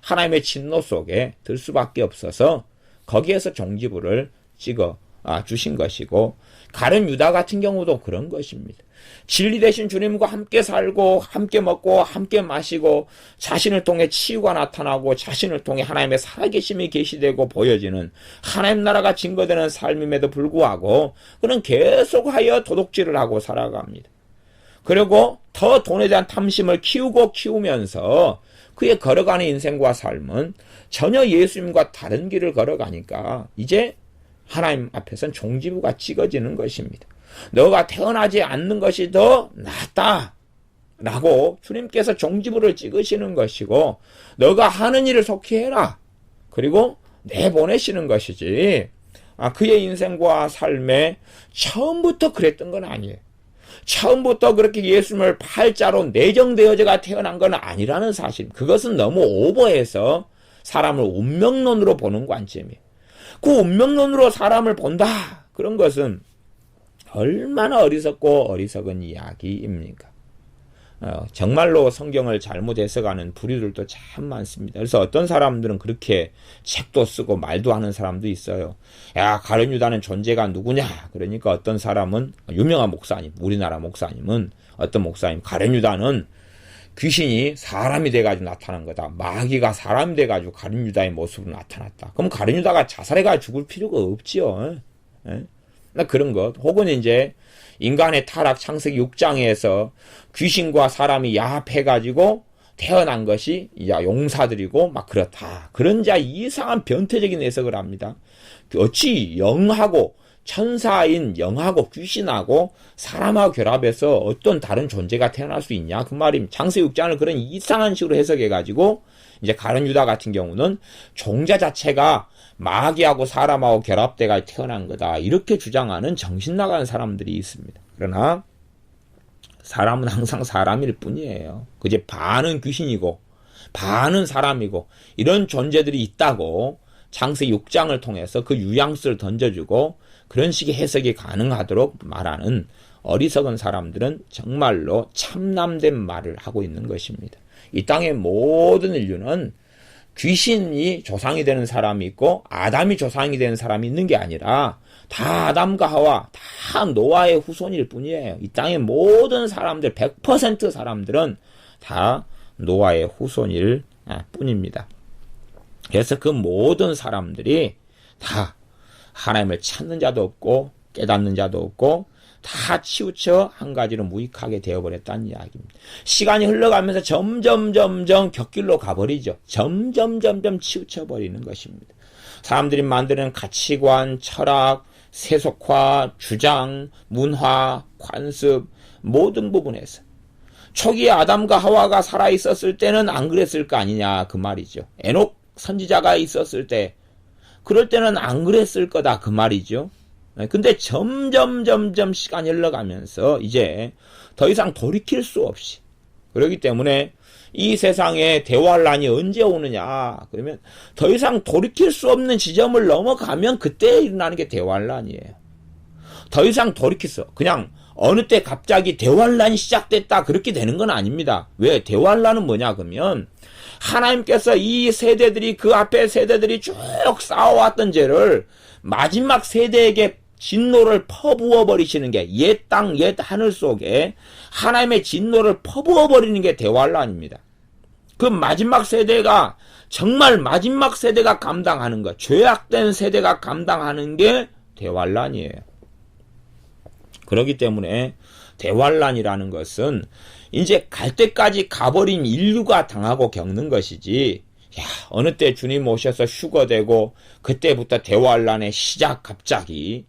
하나님의 진노 속에 들 수밖에 없어서 거기에서 종지부를 찍어 주신 것이고, 가룟 유다 같은 경우도 그런 것입니다. 진리 되신 주님과 함께 살고 함께 먹고 함께 마시고 자신을 통해 치유가 나타나고 자신을 통해 하나님의 살아계심이 계시되고 보여지는 하나님 나라가 증거되는 삶임에도 불구하고 그는 계속하여 도둑질을 하고 살아갑니다. 그리고 더 돈에 대한 탐심을 키우면서 그의 걸어가는 인생과 삶은 전혀 예수님과 다른 길을 걸어가니까 이제 하나님 앞에서는 종지부가 찍어지는 것입니다. 너가 태어나지 않는 것이 더 낫다 라고 주님께서 종지부를 찍으시는 것이고, 너가 하는 일을 속히 해라 그리고 내보내시는 것이지, 그의 인생과 삶에 처음부터 그랬던 건 아니에요. 처음부터 그렇게 예수님을 팔자로 내정되어져가 태어난 건 아니라는 사실, 그것은 너무 오버해서 사람을 운명론으로 보는 관점이에요. 그 운명론으로 사람을 본다, 그런 것은 얼마나 어리석고 어리석은 이야기입니까? 정말로 성경을 잘못 해석하는 부류들도 참 많습니다. 그래서 어떤 사람들은 그렇게 책도 쓰고 말도 하는 사람도 있어요. 야, 가룟 유다는 존재가 누구냐? 그러니까 어떤 사람은, 유명한 목사님, 우리나라 목사님은, 어떤 목사님, 가룟 유다는 귀신이 사람이 돼가지고 나타난 거다. 마귀가 사람이 돼가지고 가룟 유다의 모습으로 나타났다. 그럼 가룟 유다가 자살해가 죽을 필요가 없지요. 그런 것. 혹은 이제 인간의 타락 창세기 6장에서 귀신과 사람이 야합해가지고 태어난 것이 용사들이고 막 그렇다. 그런 자 이상한 변태적인 해석을 합니다. 어찌 영하고 천사인 영하고 귀신하고 사람하고 결합해서 어떤 다른 존재가 태어날 수 있냐 그 말입니다. 창세기 6장을 그런 이상한 식으로 해석해가지고 이제 가룟 유다 같은 경우는 종자 자체가 마귀하고 사람하고 결합돼가 태어난 거다, 이렇게 주장하는 정신 나가는 사람들이 있습니다. 그러나 사람은 항상 사람일 뿐이에요. 그제 반은 귀신이고 반은 사람이고 이런 존재들이 있다고 창세기 6장을 통해서 그 뉘앙스를 던져주고 그런 식의 해석이 가능하도록 말하는 어리석은 사람들은 정말로 참남된 말을 하고 있는 것입니다. 이 땅의 모든 인류는 귀신이 조상이 되는 사람이 있고 아담이 조상이 되는 사람이 있는 게 아니라 다 아담과 하와, 다 노아의 후손일 뿐이에요. 이 땅의 모든 사람들, 100% 사람들은 다 노아의 후손일 뿐입니다. 그래서 그 모든 사람들이 다 하나님을 찾는 자도 없고 깨닫는 자도 없고 다 치우쳐 한 가지로 무익하게 되어버렸다는 이야기입니다. 시간이 흘러가면서 점점 곁길로 가버리죠. 점점 치우쳐버리는 것입니다. 사람들이 만드는 가치관, 철학, 세속화, 주장, 문화, 관습 모든 부분에서 초기에 아담과 하와가 살아있었을 때는 안 그랬을 거 아니냐 그 말이죠. 에녹 선지자가 있었을 때 그럴 때는 안 그랬을 거다 그 말이죠. 근데 점점 시간이 흘러가면서 이제 더 이상 돌이킬 수 없이, 그렇기 때문에 이 세상에 대환란이 언제 오느냐 그러면 더 이상 돌이킬 수 없는 지점을 넘어가면 그때 일어나는 게 대환란이에요. 더 이상 돌이킬 수, 그냥 어느 때 갑자기 대환란이 시작됐다 그렇게 되는 건 아닙니다. 왜? 대환란은 뭐냐 그러면 하나님께서 이 세대들이, 그 앞에 세대들이 쭉 쌓아왔던 죄를 마지막 세대에게 진노를 퍼부어 버리시는 게, 옛 땅, 옛 하늘 속에 하나님의 진노를 퍼부어 버리는 게 대환란입니다. 그 마지막 세대가, 정말 마지막 세대가 감당하는 것, 죄악된 세대가 감당하는 게 대환란이에요. 그렇기 때문에 대환란이라는 것은 이제 갈 때까지 가버린 인류가 당하고 겪는 것이지, 야, 어느 때 주님 오셔서 휴거되고 그때부터 대환란의 시작 갑자기,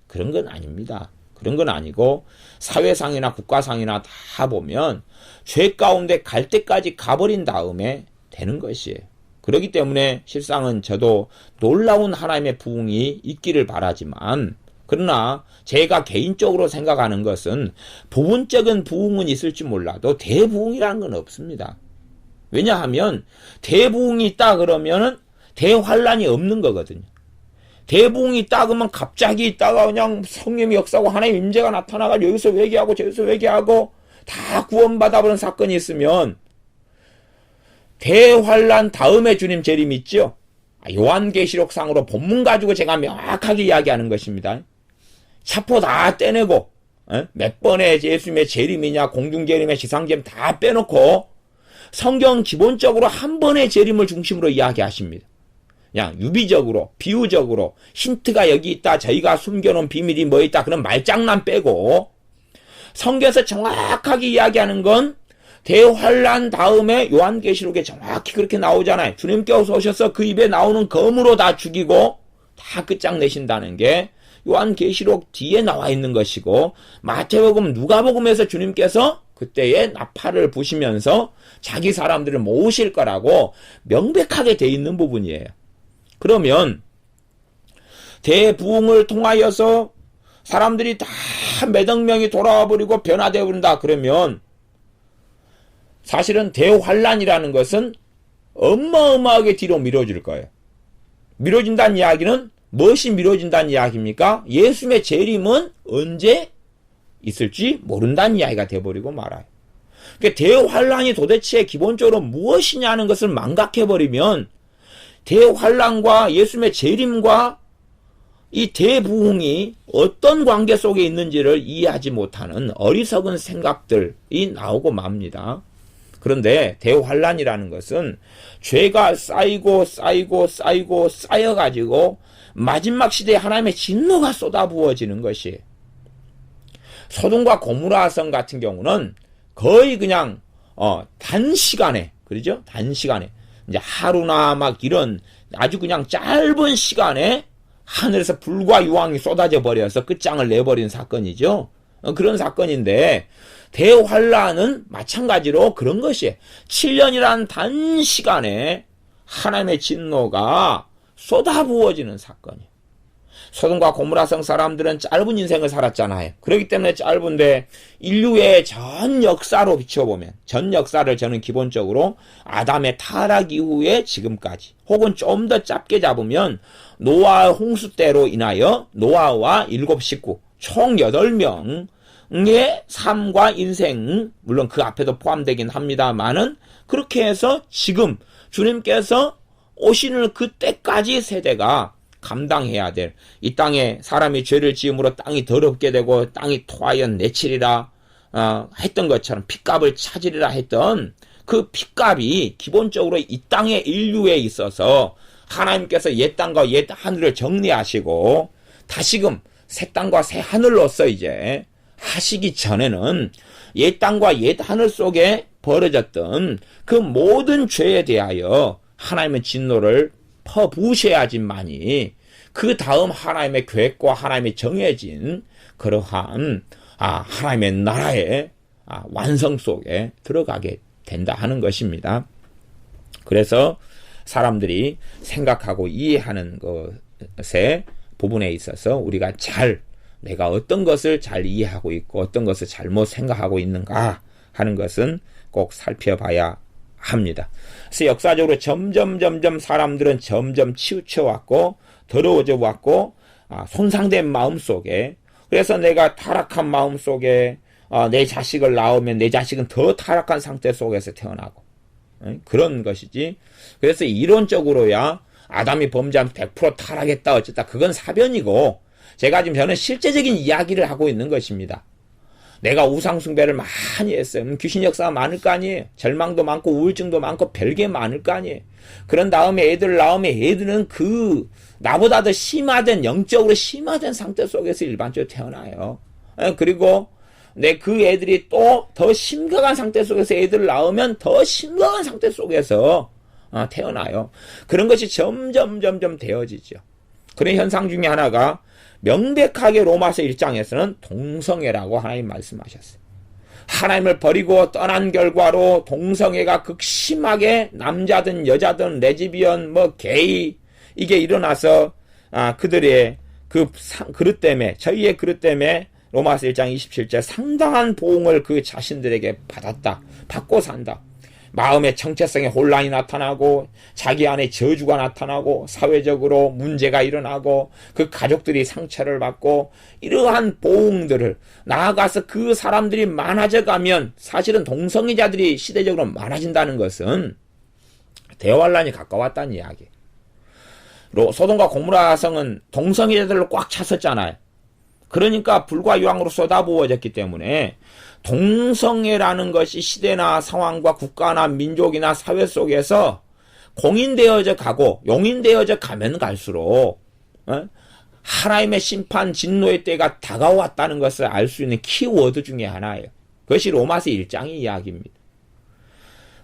그런 건 아닙니다. 그런 건 아니고 사회상이나 국가상이나 다 보면 죄 가운데 갈 때까지 가버린 다음에 되는 것이에요. 그렇기 때문에 실상은 저도 놀라운 하나님의 부흥이 있기를 바라지만 그러나 제가 개인적으로 생각하는 것은 부분적인 부흥은 있을지 몰라도 대부흥이라는 건 없습니다. 왜냐하면 대부흥이 있다 그러면은 대환란이 없는 거거든요. 대부흥이 있다 그러면 갑자기 있다가 그냥 성령의 역사하고 하나님의 임재가 나타나가 여기서 회개하고 저기서 회개하고 다 구원받아버린 사건이 있으면 대환란 다음에 주님 재림 있죠? 요한계시록상으로 본문 가지고 제가 명확하게 이야기하는 것입니다. 차포 다 떼내고 몇 번의 예수님의 재림이냐 공중재림의 지상재림 다 빼놓고 성경 기본적으로 한 번의 재림을 중심으로 이야기하십니다. 그냥 유비적으로 비유적으로 힌트가 여기 있다 저희가 숨겨놓은 비밀이 뭐 있다 그런 말장난 빼고 성경에서 정확하게 이야기하는 건 대환란 다음에 요한계시록에 정확히 그렇게 나오잖아요. 주님께서 오셔서 그 입에 나오는 검으로 다 죽이고 다 끝장내신다는 게 요한계시록 뒤에 나와 있는 것이고 마태복음 누가복음에서 주님께서 그때의 나팔을 부시면서 자기 사람들을 모으실 거라고 명백하게 돼 있는 부분이에요. 그러면 대부흥을 통하여서 사람들이 다 몇억 명이 돌아와 버리고 변화되어 버린다 그러면 사실은 대환란이라는 것은 어마어마하게 뒤로 미뤄질 거예요. 미뤄진다는 이야기는 무엇이 미뤄진다는 이야기입니까? 예수님의 재림은 언제 있을지 모른다는 이야기가 되어버리고 말아요. 그러니까 대환란이 도대체 기본적으로 무엇이냐는 것을 망각해버리면 대환란과 예수님의 재림과 이 대부흥이 어떤 관계 속에 있는지를 이해하지 못하는 어리석은 생각들이 나오고 맙니다. 그런데 대환란이라는 것은 죄가 쌓이고 쌓여가지고 마지막 시대에 하나님의 진노가 쏟아부어지는 것이에요. 소돔과 고모라성 같은 경우는 거의 그냥 단시간에 그러죠? 단시간에 이제 하루나 막 이런 아주 그냥 짧은 시간에 하늘에서 불과 유황이 쏟아져 버려서 끝장을 내버린 사건이죠. 그런 사건인데 대환란은 마찬가지로 그런 것이에요. 7년이라는 단시간에 하나님의 진노가 쏟아부어지는 사건이에요. 소돔과 고모라성 사람들은 짧은 인생을 살았잖아요. 그렇기 때문에 짧은데 인류의 전 역사로 비춰보면 전 역사를 저는 기본적으로 아담의 타락 이후에 지금까지 혹은 좀 더 짧게 잡으면 노아 홍수 때로 인하여 노아와 7 식구 총 8명의 삶과 인생 물론 그 앞에도 포함되긴 합니다만은 그렇게 해서 지금 주님께서 오시는 그때까지 세대가 감당해야 될 이 땅에 사람이 죄를 지음으로 땅이 더럽게 되고 땅이 토하여 내치리라 했던 것처럼 핏값을 찾으리라 했던 그 핏값이 기본적으로 이 땅의 인류에 있어서 하나님께서 옛 땅과 옛 하늘을 정리하시고 다시금 새 땅과 새 하늘로서 이제 하시기 전에는 옛 땅과 옛 하늘 속에 벌어졌던 그 모든 죄에 대하여 하나님의 진노를 퍼부으셔야지만이 그 다음 하나님의 계획과 하나님의 정해진 그러한 하나님의 나라의 완성 속에 들어가게 된다 하는 것입니다. 그래서 사람들이 생각하고 이해하는 것의 부분에 있어서 우리가 내가 어떤 것을 잘 이해하고 있고 어떤 것을 잘못 생각하고 있는가 하는 것은 꼭 살펴봐야 합니다. 그래서 역사적으로 점점 사람들은 점점 치우쳐 왔고 더러워져 왔고 손상된 마음 속에 그래서 내가 타락한 마음 속에 내 자식을 낳으면 내 자식은 더 타락한 상태 속에서 태어나고 그런 것이지. 그래서 이론적으로야 아담이 범죄하면 100% 타락했다 어쨌다 그건 사변이고 제가 지금 저는 실제적인 이야기를 하고 있는 것입니다. 내가 우상숭배를 많이 했어요. 귀신 역사가 많을 거 아니에요. 절망도 많고 우울증도 많고 별게 많을 거 아니에요. 그런 다음에 애들을 낳으면 애들은 나보다 더 심화된 영적으로 심화된 상태 속에서 일반적으로 태어나요. 그리고 그 애들이 또 더 심각한 상태 속에서 애들을 낳으면 더 심각한 상태 속에서 태어나요. 그런 것이 점점 되어지죠. 그런 현상 중에 하나가 명백하게 로마서 1장에서는 동성애라고 하나님 말씀하셨어요. 하나님을 버리고 떠난 결과로 동성애가 극심하게 남자든 여자든 레즈비언 게이 이게 일어나서 그들의 그릇 때문에, 저희의 그릇 때문에 로마서 1장 27절 상당한 보응을 그 자신들에게 받고 산다. 마음의 정체성에 혼란이 나타나고 자기 안에 저주가 나타나고 사회적으로 문제가 일어나고 그 가족들이 상처를 받고 이러한 보응들을 나아가서 그 사람들이 많아져 가면 사실은 동성애자들이 시대적으로 많아진다는 것은 대환란이 가까웠다는 이야기. 소돔과 고모라성은 동성애자들로 꽉 찼었잖아요. 그러니까 불과 유황으로 쏟아부어졌기 때문에 동성애라는 것이 시대나 상황과 국가나 민족이나 사회 속에서 공인되어져 가고 용인되어져 가면 갈수록 하나님의 심판 진노의 때가 다가왔다는 것을 알 수 있는 키워드 중에 하나예요. 그것이 로마서 1장의 이야기입니다.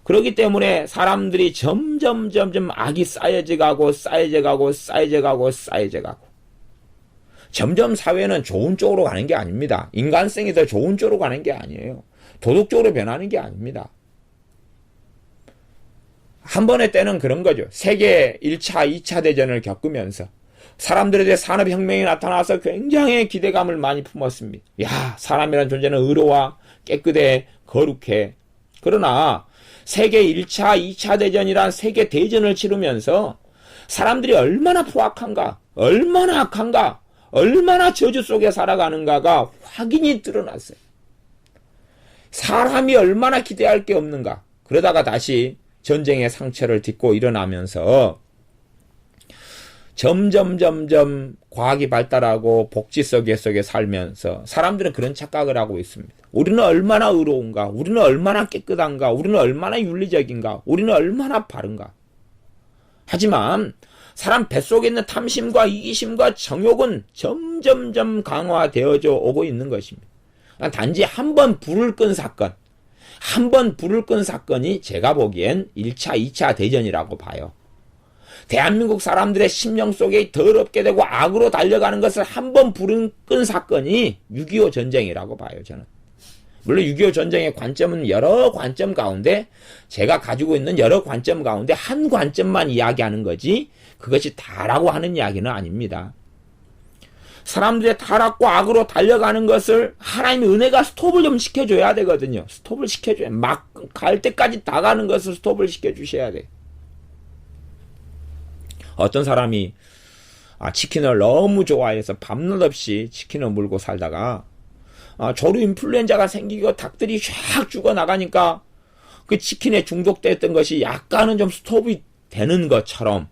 그렇기 때문에 사람들이 점점 악이 쌓여져 가고 점점 사회는 좋은 쪽으로 가는 게 아닙니다. 인간성이 더 좋은 쪽으로 가는 게 아니에요. 도덕적으로 변하는 게 아닙니다. 한 번의 때는 그런 거죠. 세계 1차, 2차 대전을 겪으면서 사람들에 대해 산업혁명이 나타나서 굉장히 기대감을 많이 품었습니다. 야, 사람이라는 존재는 의로워, 깨끗해, 거룩해. 그러나 세계 1차, 2차 대전이란 세계 대전을 치르면서 사람들이 얼마나 포악한가, 얼마나 악한가, 얼마나 저주 속에 살아가는가가 확인이 드러났어요. 사람이 얼마나 기대할 게 없는가. 그러다가 다시 전쟁의 상처를 딛고 일어나면서 점점 과학이 발달하고 복지 속에 살면서 사람들은 그런 착각을 하고 있습니다. 우리는 얼마나 의로운가, 우리는 얼마나 깨끗한가, 우리는 얼마나 윤리적인가, 우리는 얼마나 바른가. 하지만 사람 뱃속에 있는 탐심과 이기심과 정욕은 점점 강화되어져 오고 있는 것입니다. 단지 한 번 불을 끈 사건이 제가 보기엔 1차, 2차 대전이라고 봐요. 대한민국 사람들의 심령 속에 더럽게 되고 악으로 달려가는 것을 한 번 불을 끈 사건이 6.25 전쟁이라고 봐요, 저는. 물론 6.25 전쟁의 관점은 여러 관점 가운데 제가 가지고 있는 여러 관점 가운데 한 관점만 이야기하는 거지 그것이 다라고 하는 이야기는 아닙니다. 사람들의 타락과 악으로 달려가는 것을 하나님의 은혜가 스톱을 좀 시켜줘야 되거든요. 스톱을 시켜줘야 막 갈 때까지 다 가는 것을 스톱을 시켜주셔야 돼. 어떤 사람이 치킨을 너무 좋아해서 밤낮 없이 치킨을 물고 살다가 조류 인플루엔자가 생기고 닭들이 샥 죽어나가니까 그 치킨에 중독됐던 것이 약간은 좀 스톱이 되는 것처럼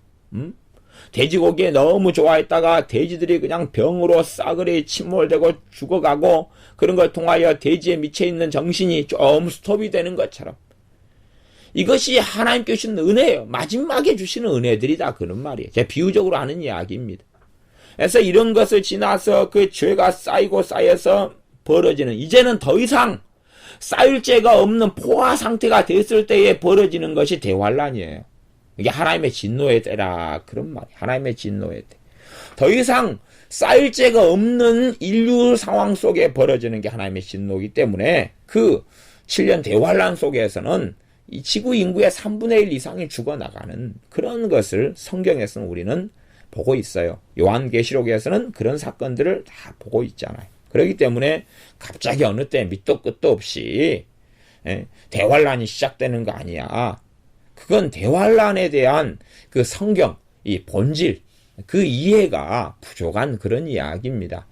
돼지고기에 너무 좋아했다가 돼지들이 그냥 병으로 싸그리 침몰되고 죽어가고 그런 걸 통하여 돼지에 미쳐있는 정신이 좀 스톱이 되는 것처럼 이것이 하나님께 주시는 은혜예요. 마지막에 주시는 은혜들이다 그런 말이에요. 제가 비유적으로 하는 이야기입니다. 그래서 이런 것을 지나서 그 죄가 쌓여서 벌어지는 이제는 더 이상 쌓일 죄가 없는 포화 상태가 됐을 때에 벌어지는 것이 대환란이에요. 이게 하나님의 진노의 때라 그런 말이에요. 하나님의 진노의 때. 더 이상 쌓일 죄가 없는 인류 상황 속에 벌어지는 게 하나님의 진노이기 때문에 그 7년 대환란 속에서는 이 지구 인구의 3분의 1 이상이 죽어나가는 그런 것을 성경에서는 우리는 보고 있어요. 요한계시록에서는 그런 사건들을 다 보고 있잖아요. 그렇기 때문에 갑자기 어느 때 밑도 끝도 없이 대환란이 시작되는 거 아니야. 그건 대환란에 대한 그 성경, 이 본질, 그 이해가 부족한 그런 이야기입니다.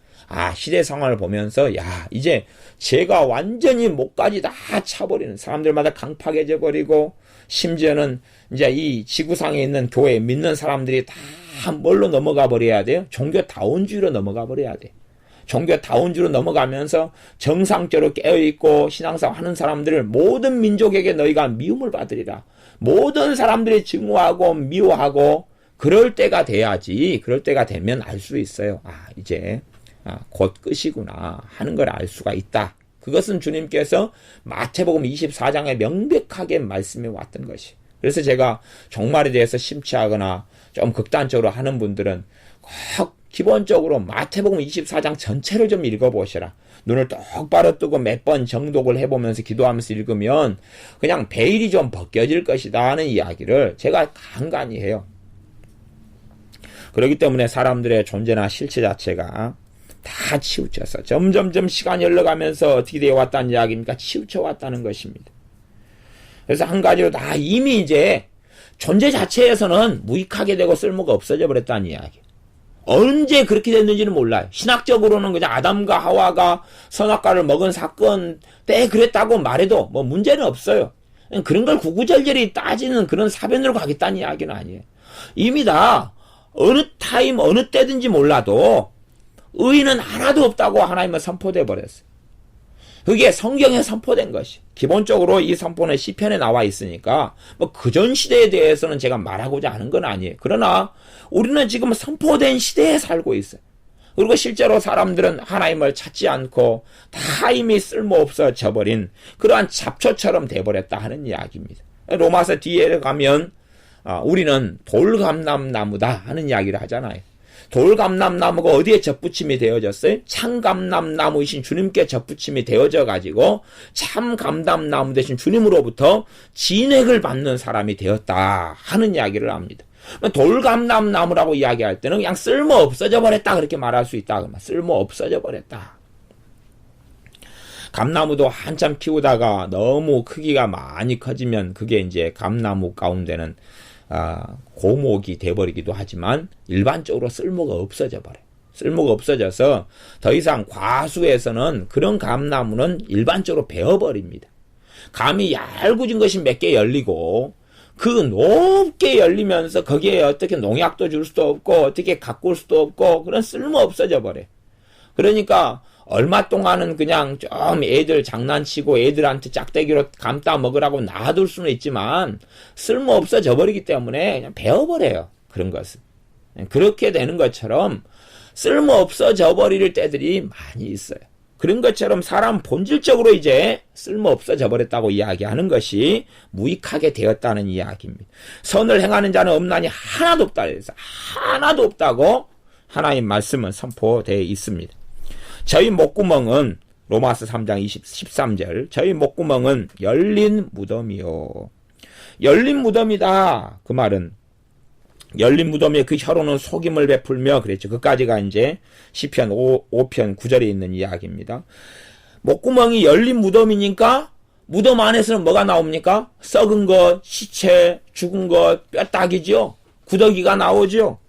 시대 상황을 보면서 이제 제가 완전히 목까지 다 차버리는 사람들마다 강팍해져 버리고 심지어는 이제 이 지구상에 있는 교회 믿는 사람들이 다 뭘로 넘어가 버려야 돼요? 종교다운주의로 넘어가 버려야 돼. 종교다운주의로 넘어가면서 정상적으로 깨어있고 신앙생활 하는 사람들을 모든 민족에게 너희가 미움을 받으리라. 모든 사람들이 증오하고 미워하고 그럴 때가 돼야지. 그럴 때가 되면 알 수 있어요. 이제 곧 끝이구나 하는 걸 알 수가 있다. 그것은 주님께서 마태복음 24장에 명백하게 말씀해 왔던 것이. 그래서 제가 종말에 대해서 심취하거나 좀 극단적으로 하는 분들은 꼭 기본적으로 마태복음 24장 전체를 좀 읽어보시라. 눈을 똑바로 뜨고 몇 번 정독을 해보면서 기도하면서 읽으면 그냥 베일이 좀 벗겨질 것이다 하는 이야기를 제가 간간히 해요. 그렇기 때문에 사람들의 존재나 실체 자체가 다 치우쳐서 점점점 시간이 흘러가면서 어떻게 되어 왔다는 이야기입니까? 치우쳐 왔다는 것입니다. 그래서 한 가지로 다 이미 이제 존재 자체에서는 무익하게 되고 쓸모가 없어져 버렸다는 이야기. 언제 그렇게 됐는지는 몰라요. 신학적으로는 그냥 아담과 하와가 선악과를 먹은 사건 때 그랬다고 말해도 뭐 문제는 없어요. 그런 걸 구구절절히 따지는 그런 사변으로 가겠다는 이야기는 아니에요. 이미 다 어느 타임 어느 때든지 몰라도 의인은 하나도 없다고 하나님은 선포돼 버렸어요. 그게 성경에 선포된 것이. 기본적으로 이 선포는 시편에 나와 있으니까 뭐 그전 시대에 대해서는 제가 말하고자 하는 건 아니에요. 그러나 우리는 지금 선포된 시대에 살고 있어요. 그리고 실제로 사람들은 하나님을 찾지 않고 다 이미 쓸모없어져 버린 그러한 잡초처럼 돼버렸다 하는 이야기입니다. 로마서 뒤에 가면 우리는 돌감람나무다 하는 이야기를 하잖아요. 돌감람나무가 어디에 접붙임이 되어졌어요? 참감람나무이신 주님께 접붙임이 되어져 가지고 참감람나무 대신 주님으로부터 진액을 받는 사람이 되었다 하는 이야기를 합니다. 돌감람나무라고 이야기할 때는 그냥 쓸모 없어져 버렸다 그렇게 말할 수 있다. 쓸모 없어져 버렸다. 감나무도 한참 키우다가 너무 크기가 많이 커지면 그게 이제 감나무 가운데는 고목이 돼버리기도 하지만 일반적으로 쓸모가 없어져 버려요. 쓸모가 없어져서 더 이상 과수에서는 그런 감나무는 일반적으로 베어버립니다. 감이 얇구진 것이 몇 개 열리고 그 높게 열리면서 거기에 어떻게 농약도 줄 수도 없고 어떻게 가꿀 수도 없고 그런 쓸모 없어져 버려요. 그러니까 얼마 동안은 그냥 좀 애들 장난치고 애들한테 짝대기로 감따 먹으라고 놔둘 수는 있지만 쓸모 없어져 버리기 때문에 그냥 베어버려요. 그런 것은. 그렇게 되는 것처럼 쓸모 없어져 버릴 때들이 많이 있어요. 그런 것처럼 사람 본질적으로 이제 쓸모 없어져 버렸다고 이야기하는 것이 무익하게 되었다는 이야기입니다. 선을 행하는 자는 없나니 하나도 없다 그래서 하나도 없다고 하나님 말씀은 선포되어 있습니다. 저희 목구멍은 로마서 3장 13절 저희 목구멍은 열린 무덤이요. 열린 무덤이다. 그 말은 열린 무덤에 그 혀로는 속임을 베풀며 그랬죠. 그까지가 이제 시편 5편 9절에 있는 이야기입니다. 목구멍이 열린 무덤이니까 무덤 안에서는 뭐가 나옵니까? 썩은 것, 시체, 죽은 것, 뼈다귀죠. 구더기가 나오죠.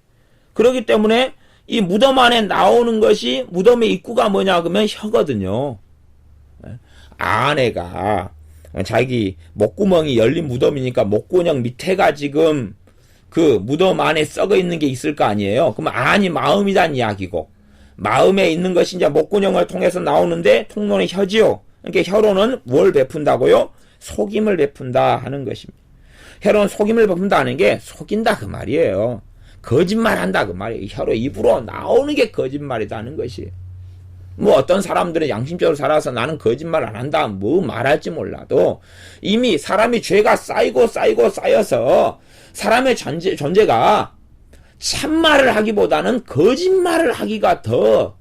그렇기 때문에 이 무덤 안에 나오는 것이 무덤의 입구가 뭐냐 그러면 혀거든요. 아내가 자기 목구멍이 열린 무덤이니까 목구멍 밑에가 지금 그 무덤 안에 썩어 있는 게 있을 거 아니에요. 그러면 안이 마음이란 이야기고 마음에 있는 것이 이제 목구멍을 통해서 나오는데 통로는 혀지요. 그러니까 혀로는 뭘 베푼다고요? 속임을 베푼다 하는 것입니다. 혀로는 속임을 베푼다 하는 게 속인다 그 말이에요. 거짓말한다 그 말이에요. 혀로 입으로 나오는 게 거짓말이다는 것이에요. 뭐 어떤 사람들은 양심적으로 살아서 나는 거짓말 안 한다 뭐 말할지 몰라도 이미 사람이 죄가 쌓여서 사람의 존재가 참말을 하기보다는 거짓말을 하기가 더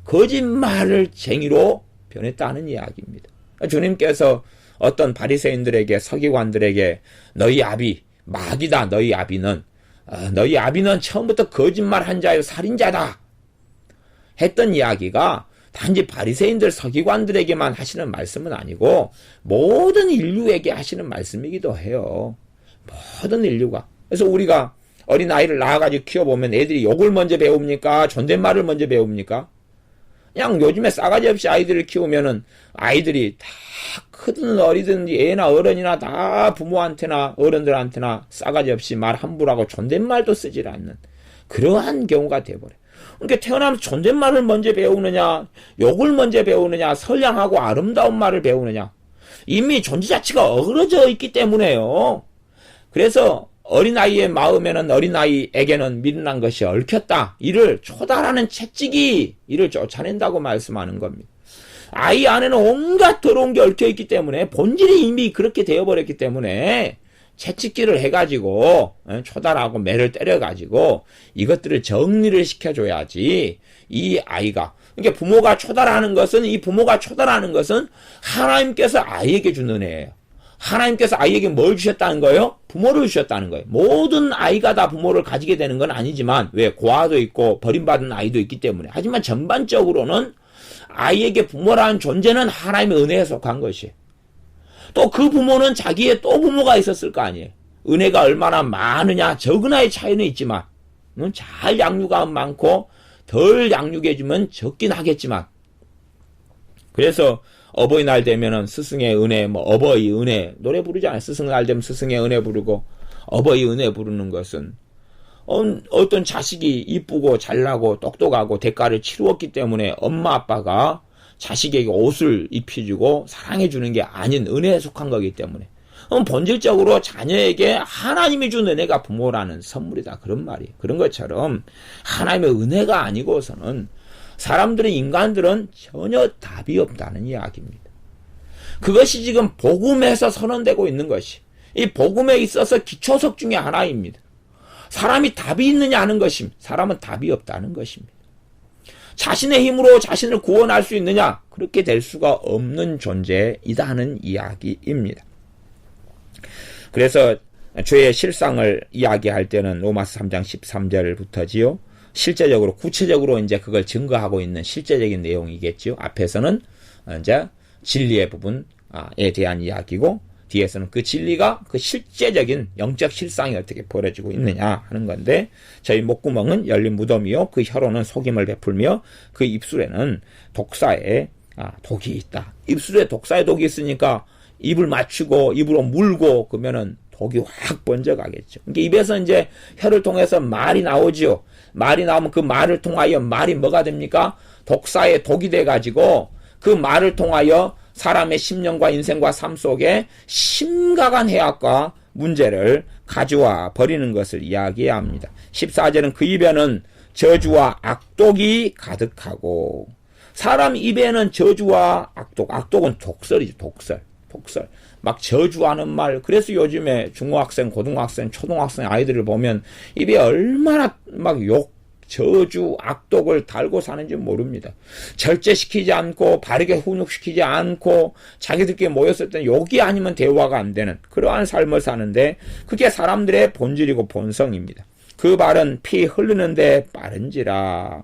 거짓말을 쟁이로 변했다는 이야기입니다. 주님께서 어떤 바리새인들에게 서기관들에게 너희 아비 마귀다 너희 아비는 처음부터 거짓말한 자요 살인자다 했던 이야기가 단지 바리새인들 서기관들에게만 하시는 말씀은 아니고 모든 인류에게 하시는 말씀이기도 해요. 모든 인류가. 그래서 우리가 어린아이를 낳아가지고 키워보면 애들이 욕을 먼저 배웁니까? 존댓말을 먼저 배웁니까? 그냥 요즘에 싸가지 없이 아이들을 키우면은 아이들이 다 크든 어리든 애나 어른이나 다 부모한테나 어른들한테나 싸가지 없이 말 함부로 하고 존댓말도 쓰질 않는 그러한 경우가 돼버려. 그러니까 태어나면 존댓말을 먼저 배우느냐 욕을 먼저 배우느냐 선량하고 아름다운 말을 배우느냐 이미 존재 자체가 어그러져 있기 때문에요. 그래서 어린아이의 마음에는 어린아이에게는 미련한 것이 얽혔다. 이를 초달하는 채찍이 이를 쫓아낸다고 말씀하는 겁니다. 아이 안에는 온갖 더러운 게 얽혀있기 때문에 본질이 이미 그렇게 되어버렸기 때문에 채찍질을 해가지고 초달하고 매를 때려가지고 이것들을 정리를 시켜줘야지 이 아이가 그러니까 부모가 초달하는 것은 하나님께서 아이에게 주는 애예요. 하나님께서 아이에게 뭘 주셨다는 거예요? 부모를 주셨다는 거예요. 모든 아이가 다 부모를 가지게 되는 건 아니지만, 왜? 고아도 있고 버림받은 아이도 있기 때문에. 하지만 전반적으로는 아이에게 부모라는 존재는 하나님의 은혜에 속한 것이에요. 또 그 부모는 자기의 또 부모가 있었을 거 아니에요. 은혜가 얼마나 많으냐, 적으나의 차이는 있지만, 잘 양육하면 많고, 덜 양육해주면 적긴 하겠지만, 그래서 어버이날 되면은 스승의 은혜, 뭐 어버이 은혜 노래 부르잖아요. 스승날 되면 스승의 은혜 부르고 어버이 은혜 부르는 것은 어떤 자식이 이쁘고 잘나고 똑똑하고 대가를 치루었기 때문에 엄마 아빠가 자식에게 옷을 입혀주고 사랑해주는 게 아닌 은혜에 속한 거기 때문에 본질적으로 자녀에게 하나님이 준 은혜가 부모라는 선물이다. 그런 말이에요. 그런 것처럼 하나님의 은혜가 아니고서는 사람들의 인간들은 전혀 답이 없다는 이야기입니다. 그것이 지금 복음에서 선언되고 있는 것이 이 복음에 있어서 기초석 중에 하나입니다. 사람이 답이 있느냐 하는 것입니다. 사람은 답이 없다는 것입니다. 자신의 힘으로 자신을 구원할 수 있느냐? 그렇게 될 수가 없는 존재이다 하는 이야기입니다. 그래서 죄의 실상을 이야기할 때는 로마서 3장 13절부터지요. 실제적으로 구체적으로 이제 그걸 증거하고 있는 실제적인 내용이겠죠. 앞에서는 이제 진리의 부분에 대한 이야기고 뒤에서는 그 진리가 그 실제적인 영적 실상이 어떻게 벌어지고 있느냐 하는 건데 저희 목구멍은 열린 무덤이요 그 혀로는 속임을 베풀며 그 입술에는 독사의 독이 있다. 입술에 독사의 독이 있으니까 입을 맞추고 입으로 물고 그러면은 독이 확 번져가겠죠. 그러니까 입에서 이제 혀를 통해서 말이 나오지요. 말이 나오면 그 말을 통하여 말이 뭐가 됩니까? 독사의 독이 돼가지고 그 말을 통하여 사람의 심령과 인생과 삶 속에 심각한 해악과 문제를 가져와 버리는 것을 이야기해야 합니다. 14절은 그 입에는 저주와 악독이 가득하고 사람 입에는 저주와 악독은 독설이죠. 독설. 막 저주하는 말. 그래서 요즘에 중학생, 고등학생, 초등학생 아이들을 보면 입에 얼마나 막 저주, 악독을 달고 사는지 모릅니다. 절제시키지 않고 바르게 훈육시키지 않고 자기들끼리 모였을 때는 욕이 아니면 대화가 안 되는 그러한 삶을 사는데 그게 사람들의 본질이고 본성입니다. 그 발은 피 흐르는데 빠른지라.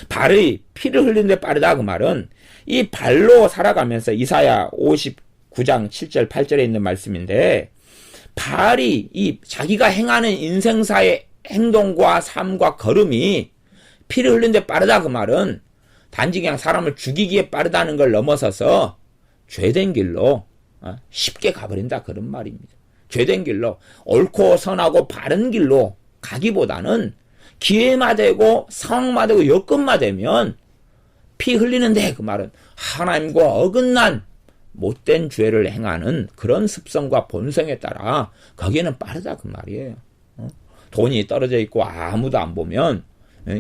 발이 피를 흘리는데 빠르다 그 말은 이 발로 살아가면서 이사야 59장 7절 8절에 있는 말씀인데 발이 이 자기가 행하는 인생사의 행동과 삶과 걸음이 피를 흘리는데 빠르다 그 말은 단지 그냥 사람을 죽이기에 빠르다는 걸 넘어서서 죄된 길로 쉽게 가버린다 그런 말입니다. 죄된 길로 옳고 선하고 바른 길로 가기보다는 기회만 되고 상황만 되고 여건만 되면 피 흘리는데 그 말은 하나님과 어긋난 못된 죄를 행하는 그런 습성과 본성에 따라 거기에는 빠르다 그 말이에요. 돈이 떨어져 있고 아무도 안 보면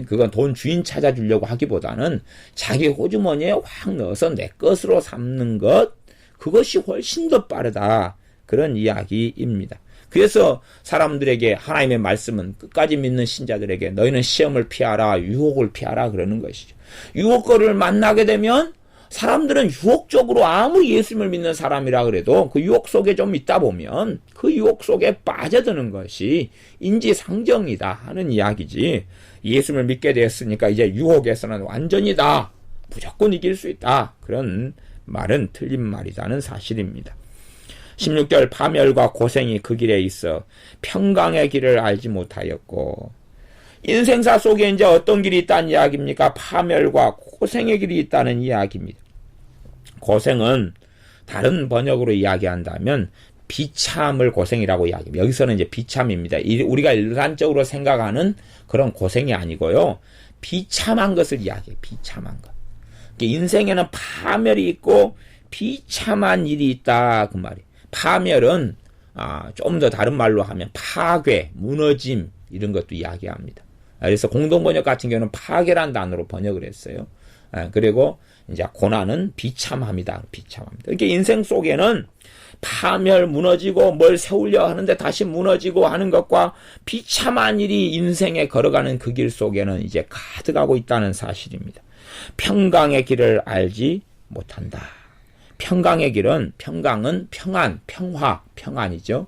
그건 돈 주인 찾아주려고 하기보다는 자기 호주머니에 확 넣어서 내 것으로 삼는 것 그것이 훨씬 더 빠르다 그런 이야기입니다. 그래서 사람들에게 하나님의 말씀은 끝까지 믿는 신자들에게 너희는 시험을 피하라 유혹을 피하라 그러는 것이죠. 유혹거리를 만나게 되면 사람들은 유혹적으로 아무리 예수님을 믿는 사람이라 그래도 그 유혹 속에 좀 있다 보면 그 유혹 속에 빠져드는 것이 인지상정이다 하는 이야기지. 예수님을 믿게 되었으니까 이제 유혹에서는 완전이다. 무조건 이길 수 있다. 그런 말은 틀린 말이라는 사실입니다. 16절 파멸과 고생이 그 길에 있어 평강의 길을 알지 못하였고 인생사 속에 이제 어떤 길이 있다는 이야기입니까? 파멸과 고생의 길이 있다는 이야기입니다. 고생은 다른 번역으로 이야기한다면 비참을 고생이라고 이야기합니다. 여기서는 이제 비참입니다. 우리가 일반적으로 생각하는 그런 고생이 아니고요. 비참한 것을 이야기해요. 비참한 것. 인생에는 파멸이 있고 비참한 일이 있다 그 말이에요. 파멸은 좀 더 다른 말로 하면 파괴, 무너짐 이런 것도 이야기합니다. 그래서 공동번역 같은 경우는 파괴란 단어로 번역을 했어요. 그리고 이제 고난은 비참함이다. 비참합니다. 그러니까 인생 속에는 파멸, 무너지고 뭘 세우려 하는데 다시 무너지고 하는 것과 비참한 일이 인생에 걸어가는 그 길 속에는 이제 가득하고 있다는 사실입니다. 평강의 길을 알지 못한다. 평강의 길은, 평강은 평안, 평화, 평안이죠.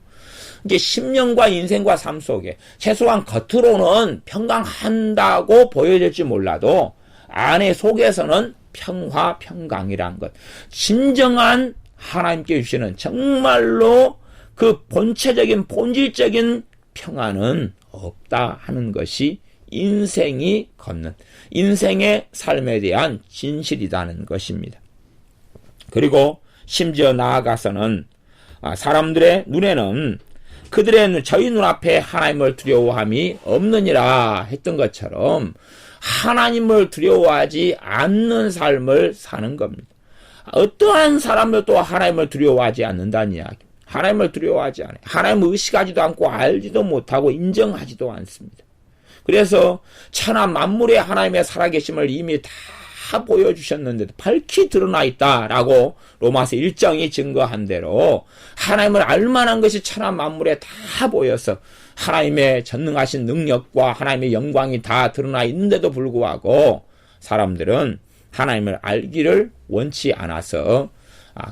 이제 심령과 인생과 삶 속에 최소한 겉으로는 평강한다고 보여질지 몰라도 안에 속에서는 평화, 평강이란 것. 진정한 하나님께 주시는 정말로 그 본체적인, 본질적인 평안은 없다 하는 것이 인생이 걷는, 인생의 삶에 대한 진실이라는 것입니다. 그리고 심지어 나아가서는 사람들의 눈에는 그들의 저희 눈앞에 하나님을 두려워함이 없느니라 했던 것처럼 하나님을 두려워하지 않는 삶을 사는 겁니다. 어떠한 사람들도 하나님을 두려워하지 않는다는 이야기. 하나님을 두려워하지 않아요. 하나님을 의식하지도 않고 알지도 못하고 인정하지도 않습니다. 그래서 천하 만물의 하나님의 살아계심을 이미 다 보여주셨는데도 밝히 드러나 있다라고 로마서 1장이 증거한 대로 하나님을 알만한 것이 천하 만물에 다 보여서 하나님의 전능하신 능력과 하나님의 영광이 다 드러나 있는데도 불구하고 사람들은 하나님을 알기를 원치 않아서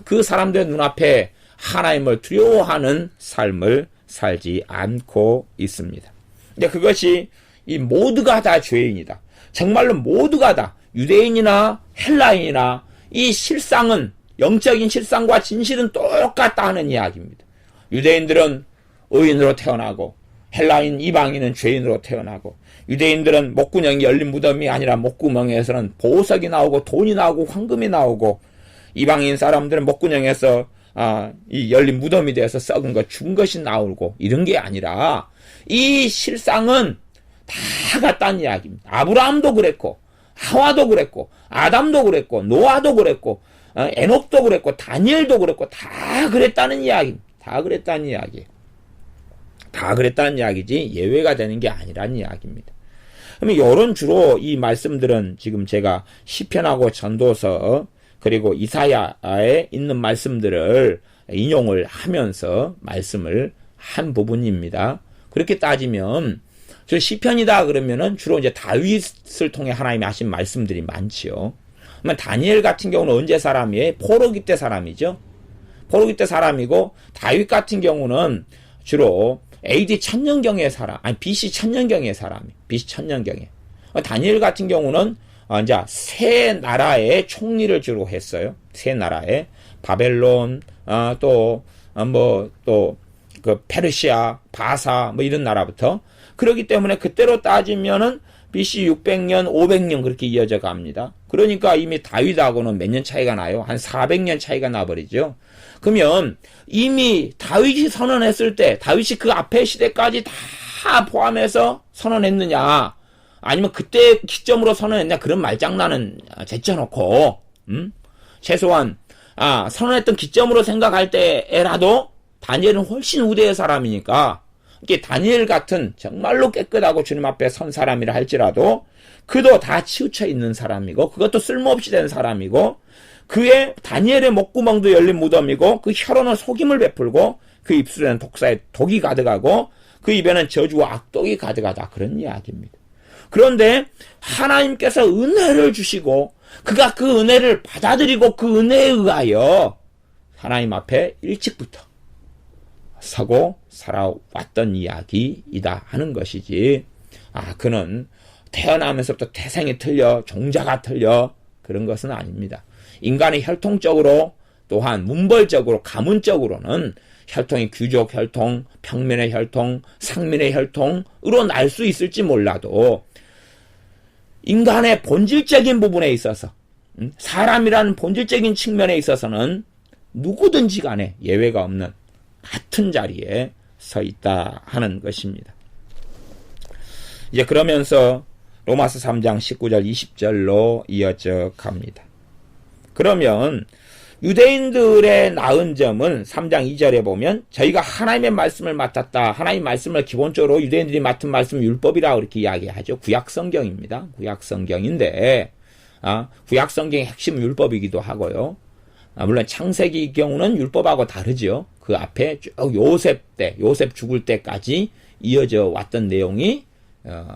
그 사람들의 눈앞에 하나님을 두려워하는 삶을 살지 않고 있습니다. 근데 그것이 이 모두가 다 죄인이다. 정말로 모두가 다 유대인이나 헬라인이나 이 실상은 영적인 실상과 진실은 똑같다 하는 이야기입니다. 유대인들은 의인으로 태어나고 헬라인 이방인은 죄인으로 태어나고 유대인들은 목구멍이 열린 무덤이 아니라 목구멍에서는 보석이 나오고 돈이 나오고 황금이 나오고 이방인 사람들은 목구멍에서 이 열린 무덤이 되어서 썩은 것, 죽은 것이 나오고 이런 게 아니라 이 실상은 다 같다는 이야기입니다. 아브라함도 그랬고 하와도 그랬고 아담도 그랬고 노아도 그랬고 에녹도 그랬고 다니엘도 그랬고 다 그랬다는 이야기입니다. 다 그랬다는 이야기예요. 다 그랬다는 이야기지 예외가 되는 게 아니라는 이야기입니다. 그러면 이런 주로 이 말씀들은 지금 제가 시편하고 전도서 그리고 이사야에 있는 말씀들을 인용을 하면서 말씀을 한 부분입니다. 그렇게 따지면 저 시편이다 그러면은 주로 이제 다윗을 통해 하나님이 하신 말씀들이 많지요. 그러면 다니엘 같은 경우는 언제 사람이에요? 포로기 때 사람이죠. 포로기 때 사람이고 다윗 같은 경우는 주로 AD 1000년경의 사람, 아니 BC 1000년경의 사람이, BC 1000년경에. 다니엘 같은 경우는 이제 세 나라의 총리를 주로 했어요. 세 나라의 바벨론, 그 페르시아, 바사, 뭐 이런 나라부터. 그렇기 때문에 그때로 따지면은 BC 600년, 500년 그렇게 이어져 갑니다. 그러니까 이미 다윗하고는 몇 년 차이가 나요? 한 400년 차이가 나버리죠. 그러면 이미 다윗이 선언했을 때, 다윗이 그 앞에 시대까지 다 포함해서 선언했느냐, 아니면 그때 기점으로 선언했냐, 그런 말장난은 제쳐놓고, 최소한, 선언했던 기점으로 생각할 때라도 다니엘은 훨씬 우대의 사람이니까, 이게 다니엘 같은 정말로 깨끗하고 주님 앞에 선 사람이라 할지라도, 그도 다 치우쳐 있는 사람이고, 그것도 쓸모없이 된 사람이고, 그의 다니엘의 목구멍도 열린 무덤이고 그 혀로는 속임을 베풀고 그 입술에는 독사의 독이 가득하고 그 입에는 저주와 악독이 가득하다 그런 이야기입니다. 그런데 하나님께서 은혜를 주시고 그가 그 은혜를 받아들이고 그 은혜에 의하여 하나님 앞에 일찍부터 서고 살아왔던 이야기이다 하는 것이지 그는 태어나면서부터 태생이 틀려 종자가 틀려 그런 것은 아닙니다. 인간의 혈통적으로 또한 문벌적으로 가문적으로는 혈통이 귀족 혈통, 평민의 혈통, 상민의 혈통으로 날 수 있을지 몰라도 인간의 본질적인 부분에 있어서 사람이라는 본질적인 측면에 있어서는 누구든지 간에 예외가 없는 같은 자리에 서 있다 하는 것입니다. 이제 그러면서 로마서 3장 19절 20절로 이어져 갑니다. 그러면 유대인들의 나은 점은 3장 2절에 보면 저희가 하나님의 말씀을 맡았다. 하나님의 말씀을 기본적으로 유대인들이 맡은 말씀 율법이라고 이렇게 이야기하죠. 구약성경입니다. 구약성경인데 구약성경의 핵심 율법이기도 하고요. 물론 창세기 경우는 율법하고 다르죠. 그 앞에 쭉 요셉 죽을 때까지 이어져 왔던 내용이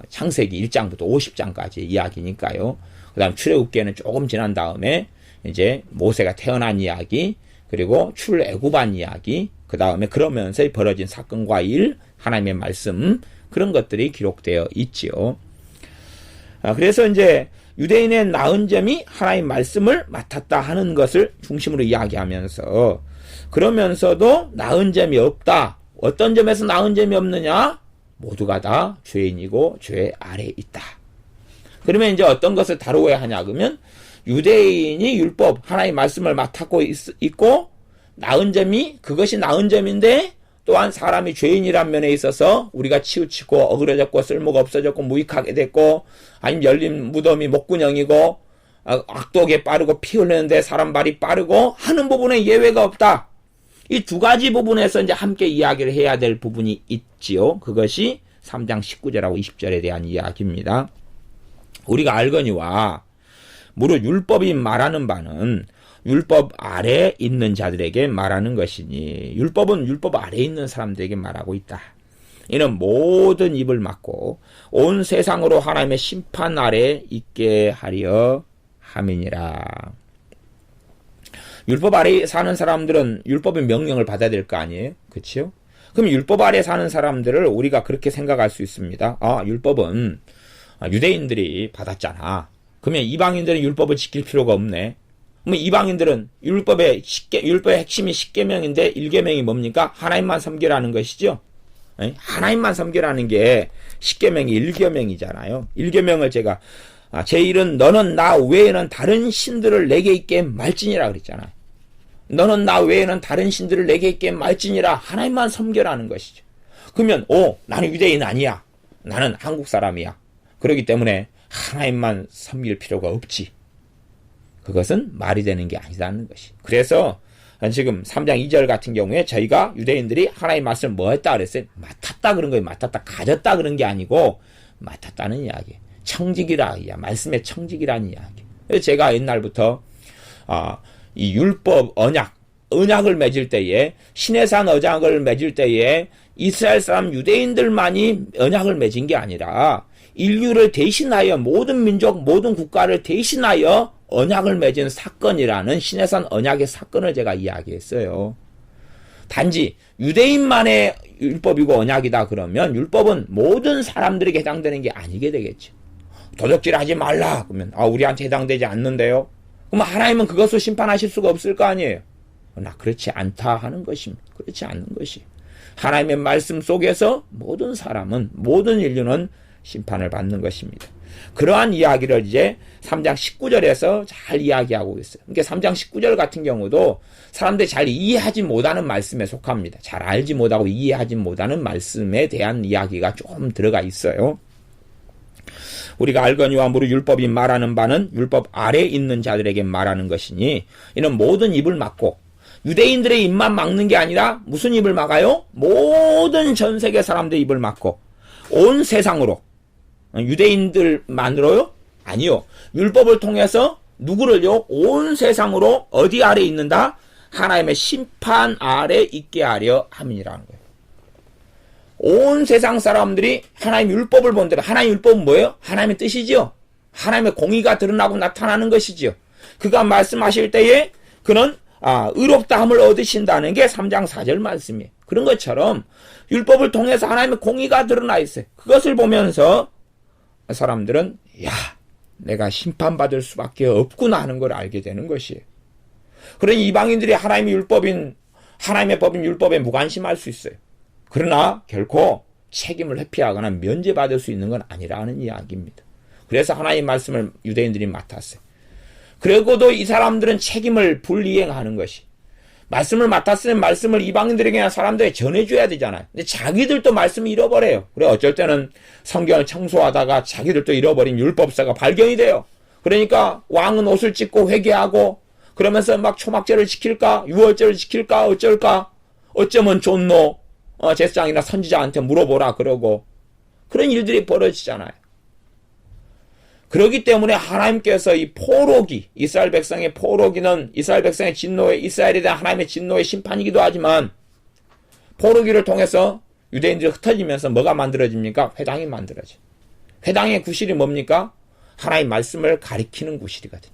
창세기 1장부터 50장까지 이야기니까요. 그 다음 출애굽기에는 조금 지난 다음에 이제 모세가 태어난 이야기, 그리고 출애굽한 이야기, 그 다음에 그러면서 벌어진 사건과 일, 하나님의 말씀, 그런 것들이 기록되어 있지요. 그래서 이제 유대인의 나은 점이 하나님의 말씀을 맡았다 하는 것을 중심으로 이야기하면서, 그러면서도 나은 점이 없다. 어떤 점에서 나은 점이 없느냐? 모두가 다 죄인이고 죄 아래에 있다. 그러면 이제 어떤 것을 다루어야 하냐 그러면 유대인이 율법 하나님의 말씀을 맡았고 있고 나은 점이 그것이 나은 점인데 또한 사람이 죄인이란 면에 있어서 우리가 치우치고 어그러졌고 쓸모가 없어졌고 무익하게 됐고 아니면 열린 무덤이 목구녕이고 악독에 빠르고 피 흘리는데 사람 발이 빠르고 하는 부분에 예외가 없다. 이 두 가지 부분에서 이제 함께 이야기를 해야 될 부분이 있지요. 그것이 3장 19절하고 20절에 대한 이야기입니다. 우리가 알거니와 무릇 율법이 말하는 바는 율법 아래에 있는 자들에게 말하는 것이니 율법은 율법 아래에 있는 사람들에게 말하고 있다. 이는 모든 입을 막고 온 세상으로 하나님의 심판 아래에 있게 하려 함이니라. 율법 아래에 사는 사람들은 율법의 명령을 받아야 될 거 아니에요? 그렇죠? 그럼 율법 아래에 사는 사람들을 우리가 그렇게 생각할 수 있습니다. 율법은 유대인들이 받았잖아. 그러면 이방인들은 율법을 지킬 필요가 없네. 그럼 이방인들은 율법의 핵심이 10계명인데 1계명이 뭡니까? 하나님만 섬기라는 것이죠. 하나님만 섬기라는 게 10계명이 1계명이잖아요. 1계명을 제가 제1은 너는 나 외에는 다른 신들을 내게 있게 말지니라 그랬잖아요. 너는 나 외에는 다른 신들을 내게 있게 말지니라 하나님만 섬겨라는 것이죠. 그러면 나는 유대인 아니야. 나는 한국 사람이야. 그렇기 때문에 하나님만 섬길 필요가 없지. 그것은 말이 되는 게 아니라는 것이. 그래서 지금 3장 2절 같은 경우에 저희가 유대인들이 하나님의 말씀을 뭐 했다 그랬어요? 맡았다 그런 거예요. 맡았다 가졌다 그런 게 아니고 맡았다는 이야기. 청직이라 말씀의 청직이라는 이야기. 그래서 제가 옛날부터 이 율법 언약을 맺을 때에 시내산 언약을 맺을 때에 이스라엘 사람 유대인들만이 언약을 맺은 게 아니라 인류를 대신하여 모든 민족 모든 국가를 대신하여 언약을 맺은 사건이라는 시내산 언약의 사건을 제가 이야기했어요. 단지 유대인만의 율법이고 언약이다 그러면 율법은 모든 사람들에게 해당되는 게 아니게 되겠죠. 도적질 하지 말라 그러면 우리한테 해당되지 않는데요. 그럼 하나님은 그것을 심판하실 수가 없을 거 아니에요. 나 그렇지 않다 하는 것입니다. 그렇지 않는 것이 하나님의 말씀 속에서 모든 사람은 모든 인류는 심판을 받는 것입니다. 그러한 이야기를 이제 3장 19절에서 잘 이야기하고 있어요. 그러니까 3장 19절 같은 경우도 사람들이 잘 이해하지 못하는 말씀에 속합니다. 잘 알지 못하고 이해하지 못하는 말씀에 대한 이야기가 좀 들어가 있어요. 우리가 알거니와 무릇 율법이 말하는 바는 율법 아래에 있는 자들에게 말하는 것이니 이는 모든 입을 막고 유대인들의 입만 막는 게 아니라 무슨 입을 막아요? 모든 전 세계 사람들의 입을 막고 온 세상으로 유대인들만으로요? 아니요. 율법을 통해서 누구를요? 온 세상으로 어디 아래에 있는다? 하나님의 심판 아래에 있게 하려 함이라는 거예요. 온 세상 사람들이 하나님 율법을 본대로 하나님 율법은 뭐예요? 하나님의 뜻이지요. 하나님의 공의가 드러나고 나타나는 것이지요. 그가 말씀하실 때에 그는 의롭다함을 얻으신다는 게 3장 4절 말씀이에요. 그런 것처럼 율법을 통해서 하나님의 공의가 드러나 있어요. 그것을 보면서 사람들은 내가 심판받을 수밖에 없구나 하는 걸 알게 되는 것이에요. 그러니 이방인들이 하나님의 법인 율법에 무관심할 수 있어요. 그러나 결코 책임을 회피하거나 면제받을 수 있는 건 아니라는 이야기입니다. 그래서 하나님의 말씀을 유대인들이 맡았어요. 그리고도 이 사람들은 책임을 불이행하는 것이 말씀을 맡았으면 말씀을 이방인들에게나 사람들에게 전해줘야 되잖아요. 근데 자기들도 말씀을 잃어버려요. 그래 어쩔 때는 성경을 청소하다가 자기들도 잃어버린 율법사가 발견이 돼요. 그러니까 왕은 옷을 찢고 회개하고 그러면서 막 초막절을 지킬까 유월절을 지킬까 어쩔까 어쩌면 좋노 제사장이나 선지자한테 물어보라 그러고 그런 일들이 벌어지잖아요. 그렇기 때문에 하나님께서 이 포로기, 이스라엘 백성의 포로기는 이스라엘 백성의 진노에 이스라엘에 대한 하나님의 진노의 심판이기도 하지만 포로기를 통해서 유대인들이 흩어지면서 뭐가 만들어집니까? 회당이 만들어져요. 회당의 구실이 뭡니까? 하나님의 말씀을 가리키는 구실이거든요.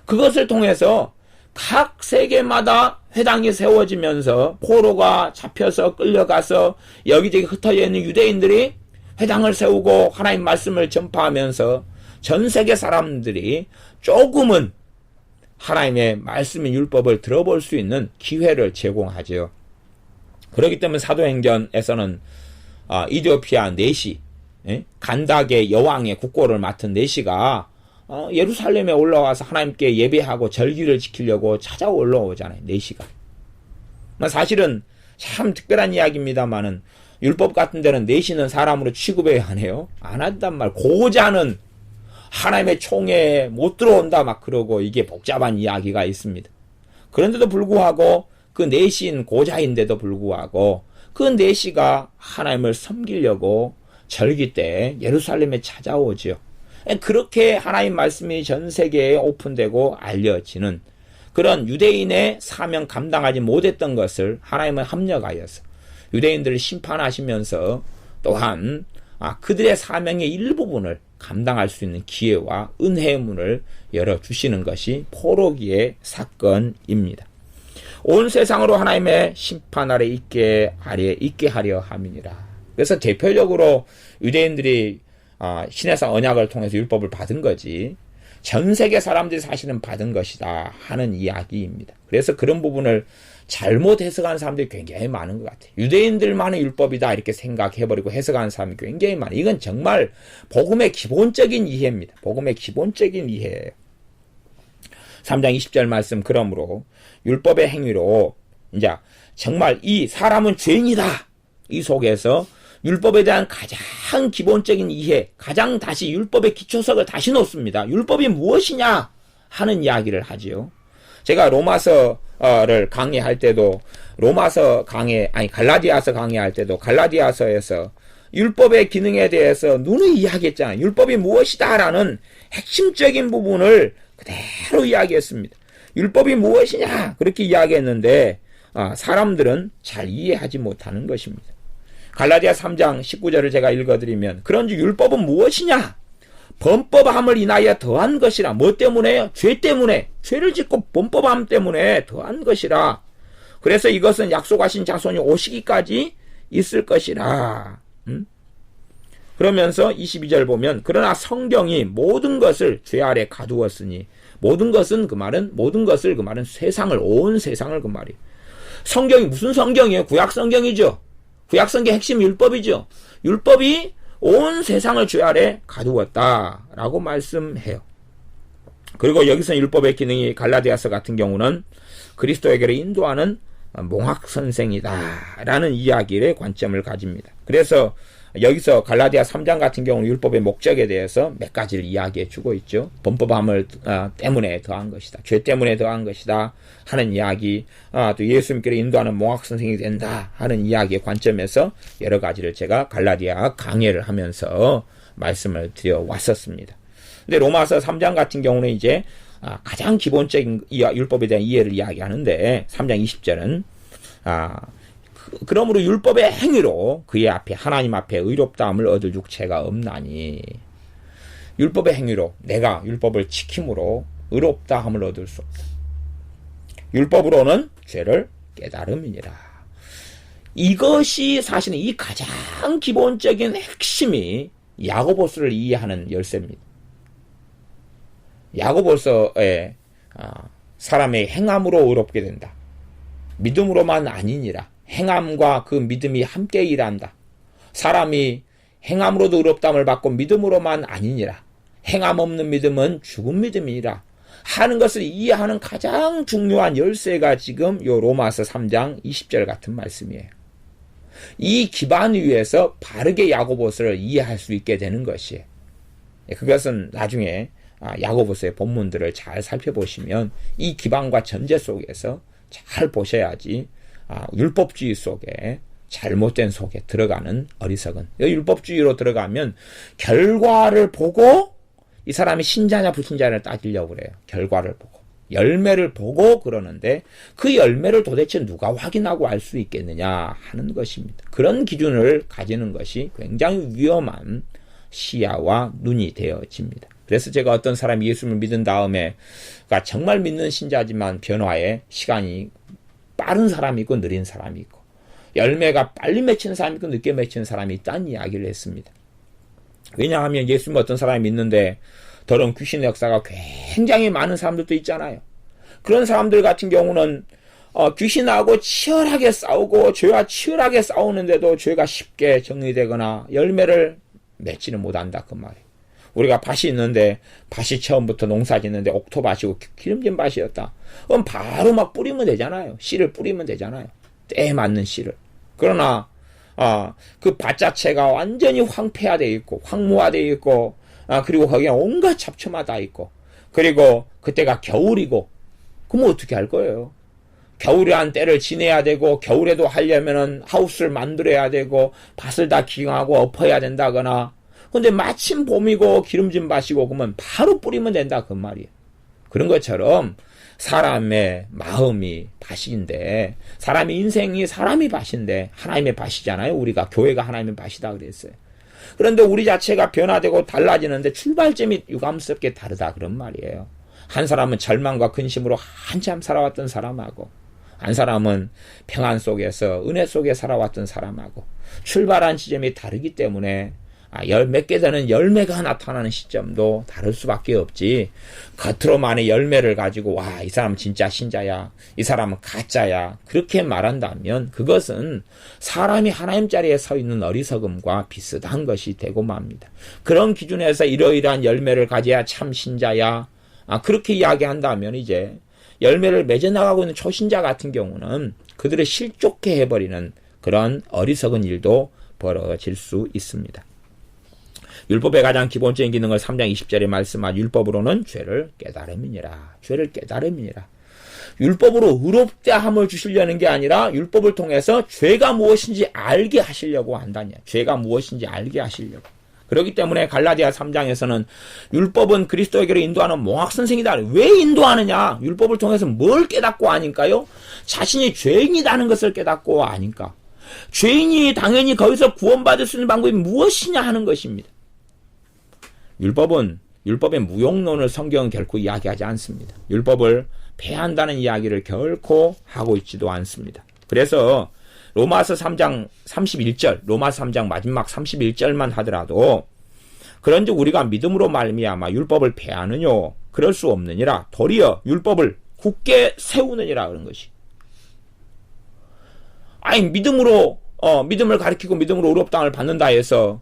그것을 통해서 각 세계마다 회당이 세워지면서 포로가 잡혀서 끌려가서 여기저기 흩어져 있는 유대인들이 회당을 세우고 하나님 말씀을 전파하면서 전 세계 사람들이 조금은 하나님의 말씀인 율법을 들어볼 수 있는 기회를 제공하죠. 그렇기 때문에 사도행전에서는 이디오피아 네시, 간닥의 여왕의 국고를 맡은 네시가 예루살렘에 올라와서 하나님께 예배하고 절기를 지키려고 찾아 올라오잖아요. 네시가. 사실은 참 특별한 이야기입니다만은 율법 같은 데는 네시는 사람으로 취급해야 하네요. 안 한단 말. 고자는 하나님의 총회에 못 들어온다 막 그러고 이게 복잡한 이야기가 있습니다. 그런데도 불구하고 그 네시인 고자인데도 불구하고 그 네시가 하나님을 섬기려고 절기 때 예루살렘에 찾아오죠. 그렇게 하나님 말씀이 전 세계에 오픈되고 알려지는 그런 유대인의 사명 감당하지 못했던 것을 하나님은 합력하여서 유대인들을 심판하시면서 또한 그들의 사명의 일부분을 감당할 수 있는 기회와 은혜의 문을 열어주시는 것이 포로기의 사건입니다. 온 세상으로 하나님의 심판 아래 있게 하려 함이니라. 그래서 대표적으로 유대인들이 신해상 언약을 통해서 율법을 받은 거지 전 세계 사람들이 사실은 받은 것이다 하는 이야기입니다. 그래서 그런 부분을 잘못 해석하는 사람들이 굉장히 많은 것 같아요. 유대인들만의 율법이다 이렇게 생각해버리고 해석하는 사람이 굉장히 많아요. 이건 정말 복음의 기본적인 이해입니다. 복음의 기본적인 이해예요. 3장 20절 말씀 그러므로 율법의 행위로 이제 정말 이 사람은 죄인이다. 이 속에서 율법에 대한 가장 기본적인 이해, 가장 다시 율법의 기초석을 다시 놓습니다. 율법이 무엇이냐 하는 이야기를 하지요. 제가 로마서를 강의할 때도 갈라디아서 강의할 때도 갈라디아서에서 율법의 기능에 대해서 누누이 이야기했잖아요. 율법이 무엇이다라는 핵심적인 부분을 그대로 이야기했습니다. 율법이 무엇이냐 그렇게 이야기했는데 사람들은 잘 이해하지 못하는 것입니다. 갈라디아 3장 19절을 제가 읽어드리면 그런즉 율법은 무엇이냐? 범법함을 인하여 더한 것이라. 뭐 때문에요? 죄 때문에. 죄를 짓고 범법함 때문에 더한 것이라. 그래서 이것은 약속하신 자손이 오시기까지 있을 것이라. 그러면서 22절 보면 그러나 성경이 모든 것을 죄 아래 가두었으니 모든 것을 그 말은 세상을 온 세상을 그 말이에요. 성경이 무슨 성경이에요? 구약 성경이죠. 구약 성경 핵심 율법이죠. 율법이 온 세상을 죄 아래 가두었다라고 말씀해요. 그리고 여기서 율법의 기능이 갈라디아서 같은 경우는 그리스도에게로 인도하는 몽학선생이다라는 이야기의 관점을 가집니다. 그래서 여기서 갈라디아 3장 같은 경우는 율법의 목적에 대해서 몇 가지를 이야기해 주고 있죠. 범법함을 때문에 더한 것이다. 죄 때문에 더한 것이다 하는 이야기, 또 예수님께로 인도하는 몽학선생이 된다 하는 이야기의 관점에서 여러 가지를 제가 갈라디아 강해를 하면서 말씀을 드려 왔었습니다. 근데 로마서 3장 같은 경우는 이제 가장 기본적인 율법에 대한 이해를 이야기하는데 3장 20절은 그러므로 율법의 행위로 그의 앞에 하나님 앞에 의롭다함을 얻을 육체가 없나니 율법의 행위로 내가 율법을 지킴으로 의롭다함을 얻을 수 없다. 율법으로는 죄를 깨달음이니라. 이것이 사실은 이 가장 기본적인 핵심이 야고보서를 이해하는 열쇠입니다. 야고보서에 사람의 행함으로 의롭게 된다. 믿음으로만 아니니라. 행함과 그 믿음이 함께 일한다. 사람이 행함으로도 의롭다함을 받고 믿음으로만 아니니라. 행함 없는 믿음은 죽은 믿음이니라. 하는 것을 이해하는 가장 중요한 열쇠가 지금 요 로마서 3장 20절 같은 말씀이에요. 이 기반 위에서 바르게 야고보서를 이해할 수 있게 되는 것이에요. 그것은 나중에 야고보서의 본문들을 잘 살펴보시면 이 기반과 전제 속에서 잘 보셔야지 율법주의 속에 잘못된 속에 들어가는 어리석은 율법주의로 들어가면 결과를 보고 이 사람이 신자냐 불신자냐를 따지려고 그래요. 결과를 보고 열매를 보고 그러는데 그 열매를 도대체 누가 확인하고 알 수 있겠느냐 하는 것입니다. 그런 기준을 가지는 것이 굉장히 위험한 시야와 눈이 되어집니다. 그래서 제가 어떤 사람이 예수를 믿은 다음에, 그러니까 정말 믿는 신자지만 변화의 시간이 빠른 사람이 있고 느린 사람이 있고, 열매가 빨리 맺히는 사람이 있고 늦게 맺히는 사람이 있다는 이야기를 했습니다. 왜냐하면 예수님 어떤 사람이 믿는데 더러운 귀신의 역사가 굉장히 많은 사람들도 있잖아요. 그런 사람들 같은 경우는 귀신하고 치열하게 싸우고 죄와 치열하게 싸우는데도 죄가 쉽게 정리되거나 열매를 맺지는 못한다 그 말이에요. 우리가 밭이 있는데 밭이 처음부터 농사 짓는데 옥토밭이고 기름진 밭이었다. 그럼 바로 막 뿌리면 되잖아요. 씨를 뿌리면 되잖아요. 때에 맞는 씨를. 그러나 그 밭 자체가 완전히 황폐화되어 있고 황무화되어 있고 그리고 거기에 온갖 잡초만 다 있고 그리고 그때가 겨울이고 그러면 어떻게 할 거예요? 겨울이란 때를 지내야 되고 겨울에도 하려면은 하우스를 만들어야 되고 밭을 다 기경하고 엎어야 된다거나 근데 마침 봄이고 기름진 밭이고 그러면 바로 뿌리면 된다 그 말이에요. 그런 것처럼 사람의 마음이 밭인데 사람의 인생이 사람이 밭인데 하나님의 밭이잖아요. 우리가 교회가 하나님의 밭이다 그랬어요. 그런데 우리 자체가 변화되고 달라지는데 출발점이 유감스럽게 다르다 그런 말이에요. 한 사람은 절망과 근심으로 한참 살아왔던 사람하고 한 사람은 평안 속에서 은혜 속에 살아왔던 사람하고 출발한 지점이 다르기 때문에 맺게 되는 열매가 나타나는 시점도 다를 수밖에 없지. 겉으로만의 열매를 가지고 와, 이 사람은 진짜 신자야, 이 사람은 가짜야 그렇게 말한다면 그것은 사람이 하나님 자리에 서 있는 어리석음과 비슷한 것이 되고 맙니다. 그런 기준에서 이러이러한 열매를 가져야 참 신자야 그렇게 이야기한다면 이제 열매를 맺어나가고 있는 초신자 같은 경우는 그들을 실족해 해버리는 그런 어리석은 일도 벌어질 수 있습니다. 율법의 가장 기본적인 기능을 3장 20절에 말씀한 율법으로는 죄를 깨달음이니라. 죄를 깨달음이니라. 율법으로 의롭다 함을 주시려는 게 아니라 율법을 통해서 죄가 무엇인지 알게 하시려고 한다냐. 죄가 무엇인지 알게 하시려고. 그렇기 때문에 갈라디아 3장에서는 율법은 그리스도에게로 인도하는 몽학선생이다. 왜 인도하느냐? 율법을 통해서 뭘 깨닫고 아닌가요? 자신이 죄인이라는 것을 깨닫고 아닌가. 죄인이 당연히 거기서 구원받을 수 있는 방법이 무엇이냐 하는 것입니다. 율법의 무용론을 성경은 결코 이야기하지 않습니다. 율법을 폐한다는 이야기를 결코 하고 있지도 않습니다. 그래서 로마서 3장 31절, 로마서 3장 마지막 31절만 하더라도 그런즉 우리가 믿음으로 말미암아 율법을 폐하느뇨 그럴 수 없느니라 도리어 율법을 굳게 세우느니라 그런 것이. 믿음을 가리키고 믿음으로 의롭다함을 받는다 해서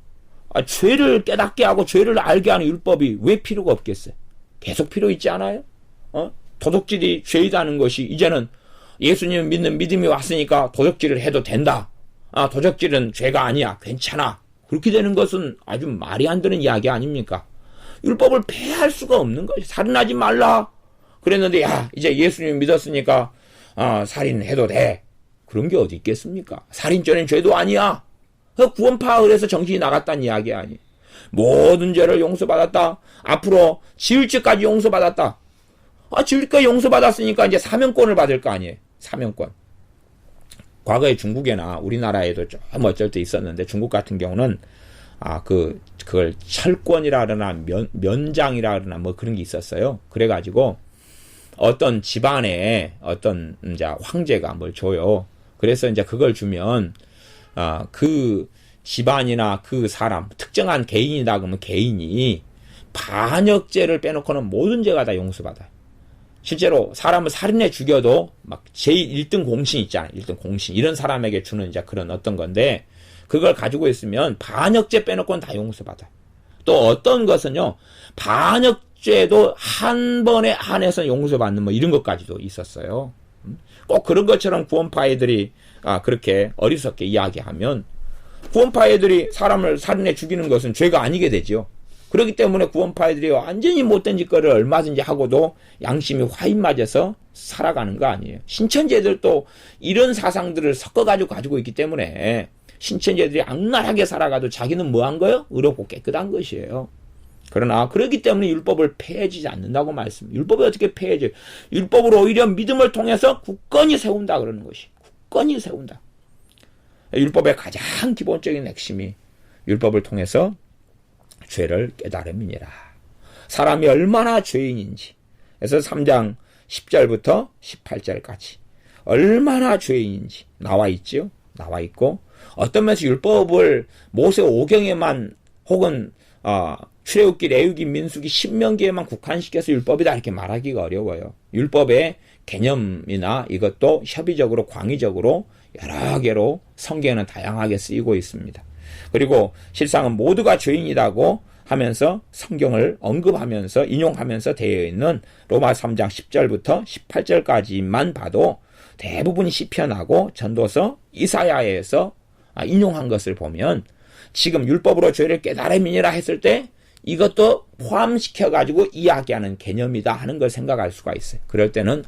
죄를 깨닫게 하고 죄를 알게 하는 율법이 왜 필요가 없겠어요? 계속 필요 있지 않아요? 도둑질이 죄이다는 것이 이제는 예수님 믿는 믿음이 왔으니까 도둑질을 해도 된다. 도둑질은 죄가 아니야. 괜찮아. 그렇게 되는 것은 아주 말이 안 되는 이야기 아닙니까? 율법을 폐할 수가 없는 거죠. 살인하지 말라. 그랬는데 이제 예수님 믿었으니까 살인해도 돼. 그런 게 어디 있겠습니까? 살인 전엔 죄도 아니야. 구원파 그래서 정신이 나갔다는 이야기 아니에요. 모든 죄를 용서받았다. 앞으로 지을 죄까지 용서받았다. 지을 죄 용서받았으니까 이제 사명권을 받을 거 아니에요. 사명권. 과거에 중국이나 우리나라에도 좀 어쩔 때 있었는데 중국 같은 경우는 그걸 철권이라 그러나 면장이라 그러나 뭐 그런 게 있었어요. 그래가지고 어떤 집안에 어떤 이제 황제가 뭘 줘요. 그래서 이제 그걸 주면 그 집안이나 그 사람, 특정한 개인이다 그러면 개인이 반역죄를 빼놓고는 모든 죄가 다 용서받아요. 실제로 사람을 살인해 죽여도 막 제1등 공신 있잖아요. 1등 공신. 이런 사람에게 주는 이제 그런 어떤 건데, 그걸 가지고 있으면 반역죄 빼놓고는 다 용서받아요. 또 어떤 것은요, 반역죄도 한 번에 한해서 용서받는 뭐 이런 것까지도 있었어요. 꼭 그런 것처럼 구원파 애들이 그렇게 어리석게 이야기하면 구원파 애들이 사람을 살인해 죽이는 것은 죄가 아니게 되죠. 그렇기 때문에 구원파 애들이 완전히 못된 짓거리를 얼마든지 하고도 양심이 화인 맞아서 살아가는 거 아니에요. 신천지들도 이런 사상들을 섞어가지고 가지고 있기 때문에 신천지들이 악랄하게 살아가도 자기는 뭐 한 거예요? 의롭고 깨끗한 것이에요. 그러나 그렇기 때문에 율법을 폐해지지 않는다고 말씀합니다. 율법이 어떻게 폐해져요? 율법으로 오히려 믿음을 통해서 굳건히 세운다 그러는 것이. 굳건히 세운다. 율법의 가장 기본적인 핵심이 율법을 통해서 죄를 깨달음이니라. 사람이 얼마나 죄인인지. 그래서 3장 10절부터 18절까지 얼마나 죄인인지 나와 있죠. 나와 있고 어떤 면에서 율법을 모세 오경에만 혹은 출애굽기, 레위기, 민수기, 신명기에만 국한시켜서 율법이다 이렇게 말하기가 어려워요. 율법의 개념이나 이것도 협의적으로 광의적으로 여러 개로 성경에는 다양하게 쓰이고 있습니다. 그리고 실상은 모두가 죄인이라고 하면서 성경을 언급하면서 인용하면서 되어 있는 로마 3장 10절부터 18절까지만 봐도 대부분이 시편하고 전도서 이사야에서 인용한 것을 보면 지금 율법으로 죄를 깨달음이니라 했을 때 이것도 포함시켜가지고 이야기하는 개념이다 하는 걸 생각할 수가 있어요. 그럴 때는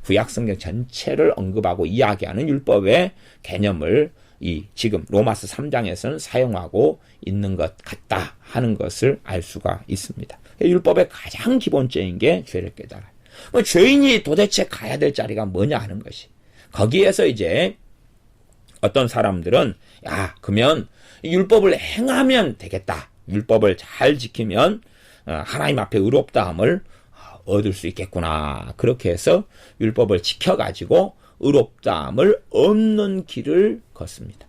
구약 성경 전체를 언급하고 이야기하는 율법의 개념을 지금 로마서 3장에서는 사용하고 있는 것 같다 하는 것을 알 수가 있습니다. 율법의 가장 기본적인 게 죄를 깨달아요. 죄인이 도대체 가야 될 자리가 뭐냐 하는 것이. 거기에서 이제 어떤 사람들은 그러면 율법을 행하면 되겠다. 율법을 잘 지키면 하나님 앞에 의롭다함을 얻을 수 있겠구나. 그렇게 해서 율법을 지켜가지고 의롭다함을 얻는 길을 걷습니다.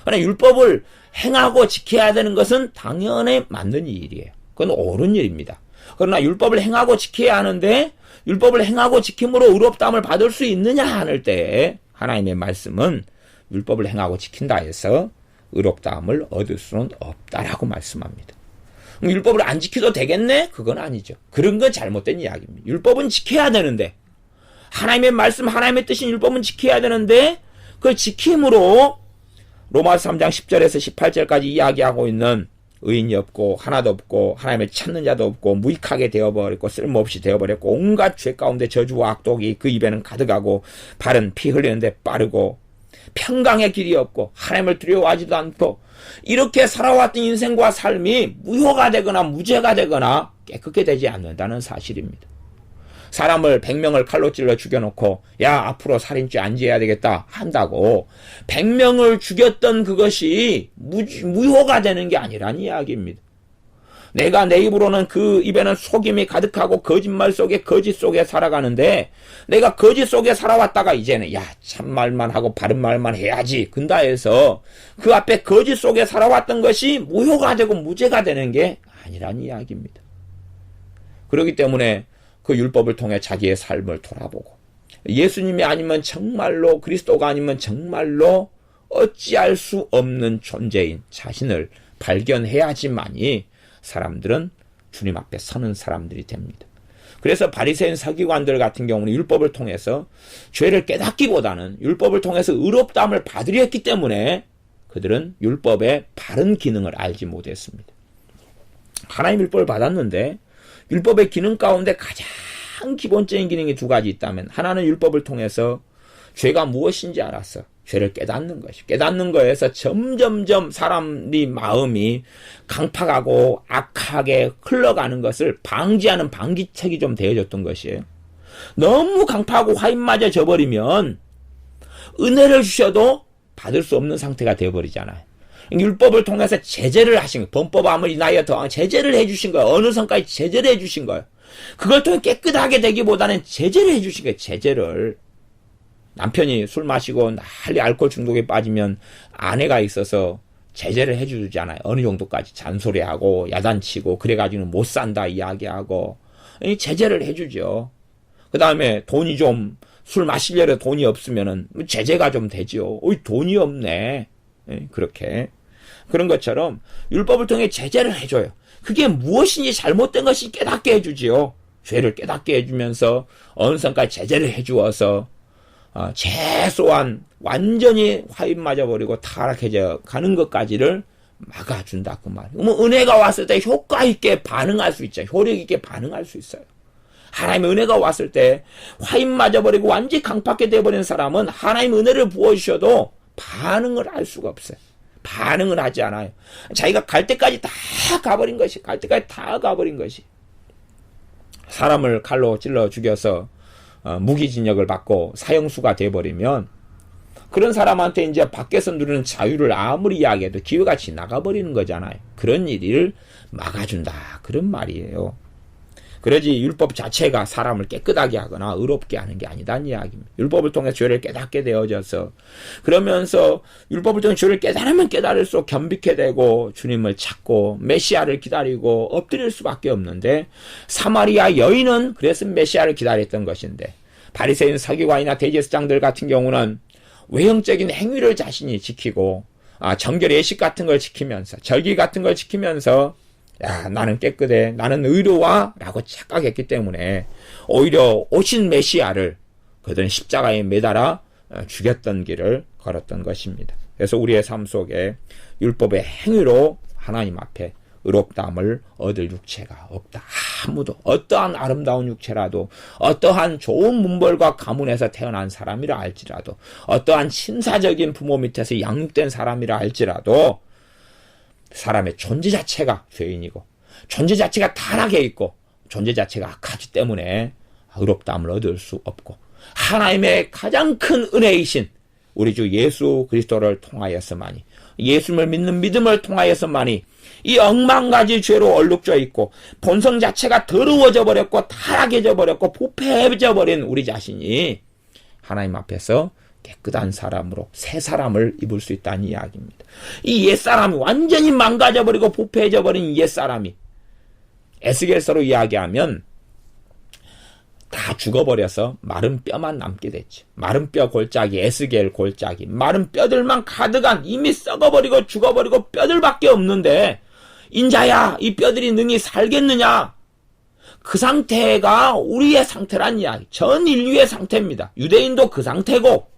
그러나 율법을 행하고 지켜야 되는 것은 당연히 맞는 일이에요. 그건 옳은 일입니다. 그러나 율법을 행하고 지켜야 하는데 율법을 행하고 지킴으로 의롭다함을 받을 수 있느냐 하는 때에 하나님의 말씀은 율법을 행하고 지킨다 해서 의롭다함을 얻을 수는 없다라고 말씀합니다. 율법을 안 지켜도 되겠네? 그건 아니죠. 그런 건 잘못된 이야기입니다. 율법은 지켜야 되는데 하나님의 말씀, 하나님의 뜻인 율법은 지켜야 되는데 그 지킴으로 로마서 3장 10절에서 18절까지 이야기하고 있는 의인이 없고 하나도 없고 하나님을 찾는 자도 없고 무익하게 되어버렸고 쓸모없이 되어버렸고 온갖 죄 가운데 저주와 악독이 그 입에는 가득하고 발은 피 흘리는데 빠르고 평강의 길이 없고 하나님을 두려워하지도 않고 이렇게 살아왔던 인생과 삶이 무효가 되거나 무죄가 되거나 깨끗게 되지 않는다는 사실입니다. 사람을 100명을 칼로 찔러 죽여놓고 앞으로 살인죄 안 지어야 되겠다 한다고 100명을 죽였던 그것이 무효가 되는 게 아니란 이야기입니다. 내가 내 입으로는 그 입에는 속임이 가득하고 거짓말 속에 거짓 속에 살아가는데 내가 거짓 속에 살아왔다가 이제는 참말만 하고 바른 말만 해야지 근다 해서 그 앞에 거짓 속에 살아왔던 것이 무효가 되고 무죄가 되는 게 아니란 이야기입니다. 그렇기 때문에 그 율법을 통해 자기의 삶을 돌아보고 예수님이 아니면 정말로 그리스도가 아니면 정말로 어찌할 수 없는 존재인 자신을 발견해야지만이 사람들은 주님 앞에 서는 사람들이 됩니다. 그래서 바리새인 서기관들 같은 경우는 율법을 통해서 죄를 깨닫기보다는 율법을 통해서 의롭다함을 받으려 했기 때문에 그들은 율법의 바른 기능을 알지 못했습니다. 하나님 율법을 받았는데 율법의 기능 가운데 가장 기본적인 기능이 두 가지 있다면 하나는 율법을 통해서 죄가 무엇인지 알았어. 죄를 깨닫는 것이. 깨닫는 거에서 점점점 사람의 마음이 강팍하고 악하게 흘러가는 것을 방지하는 방지책이 좀 되어졌던 것이에요. 너무 강팍하고 화인마저 져버리면 은혜를 주셔도 받을 수 없는 상태가 되어버리잖아요. 율법을 통해서 제재를 하신 거예요. 범법함을 인하여 더 제재를 해주신 거예요. 어느 선까지 제재를 해주신 거예요. 그걸 통해 깨끗하게 되기보다는 제재를 해주신 거예요. 제재를. 남편이 술 마시고 난리 알코올 중독에 빠지면 아내가 있어서 제재를 해주잖아요. 어느 정도까지 잔소리하고 야단치고 그래가지고는 못 산다 이야기하고 제재를 해주죠. 그 다음에 돈이 좀 술 마시려고 돈이 없으면은 제재가 좀 되죠. 돈이 없네. 그렇게 그런 것처럼 율법을 통해 제재를 해줘요. 그게 무엇인지 잘못된 것이 깨닫게 해주지요. 죄를 깨닫게 해주면서 어느 선까지 제재를 해주어서 최소한 완전히 화인 맞아버리고 타락해져 가는 것까지를 막아준다 그 말이에요. 그러면 은혜가 왔을 때 효과 있게 반응할 수 있죠. 효력 있게 반응할 수 있어요. 하나님의 은혜가 왔을 때 화인 맞아버리고 완전히 강팍게 되어버린 사람은 하나님의 은혜를 부어주셔도 반응을 할 수가 없어요. 반응을 하지 않아요. 자기가 갈 때까지 다 가버린 것이, 갈 때까지 다 가버린 것이. 사람을 칼로 찔러 죽여서 무기징역을 받고 사형수가 돼버리면 그런 사람한테 이제 밖에서 누리는 자유를 아무리 이야기해도 기회가 지나가버리는 거잖아요. 그런 일을 막아준다. 그런 말이에요. 그러지 율법 자체가 사람을 깨끗하게 하거나 의롭게 하는 게 아니다는 이야기입니다. 율법을 통해 죄를 깨닫게 되어져서 그러면서 율법을 통해 죄를 깨달으면 깨달을수록 겸비케 되고 주님을 찾고 메시아를 기다리고 엎드릴 수밖에 없는데 사마리아 여인은 그래서 메시아를 기다렸던 것인데 바리새인 서기관이나 대제사장들 같은 경우는 외형적인 행위를 자신이 지키고 정결 예식 같은 걸 지키면서 절기 같은 걸 지키면서 야, 나는 깨끗해, 나는 의로와 라고 착각했기 때문에 오히려 오신 메시아를 그들은 십자가에 매달아 죽였던 길을 걸었던 것입니다. 그래서 우리의 삶 속에 율법의 행위로 하나님 앞에 의롭다함을 얻을 육체가 없다. 아무도 어떠한 아름다운 육체라도 어떠한 좋은 문벌과 가문에서 태어난 사람이라 할지라도 어떠한 신사적인 부모 밑에서 양육된 사람이라 할지라도 사람의 존재 자체가 죄인이고 존재 자체가 타락해 있고 존재 자체가 악하기 때문에 의롭다함을 얻을 수 없고 하나님의 가장 큰 은혜이신 우리 주 예수 그리스도를 통하여서만이 예수를 믿는 믿음을 통하여서만이 이 억만가지 죄로 얼룩져 있고 본성 자체가 더러워져 버렸고 타락해져 버렸고 부패해져 버린 우리 자신이 하나님 앞에서 깨끗한 사람으로 새 사람을 입을 수 있다는 이야기입니다. 이 옛사람이 완전히 망가져버리고 부패해져 버린 옛사람이 에스겔서로 이야기하면 다 죽어버려서 마른 뼈만 남게 됐죠. 마른 뼈 골짜기, 에스겔 골짜기, 마른 뼈들만 가득한 이미 썩어버리고 죽어버리고 뼈들밖에 없는데 인자야 이 뼈들이 능히 살겠느냐? 그 상태가 우리의 상태란 이야기. 전 인류의 상태입니다. 유대인도 그 상태고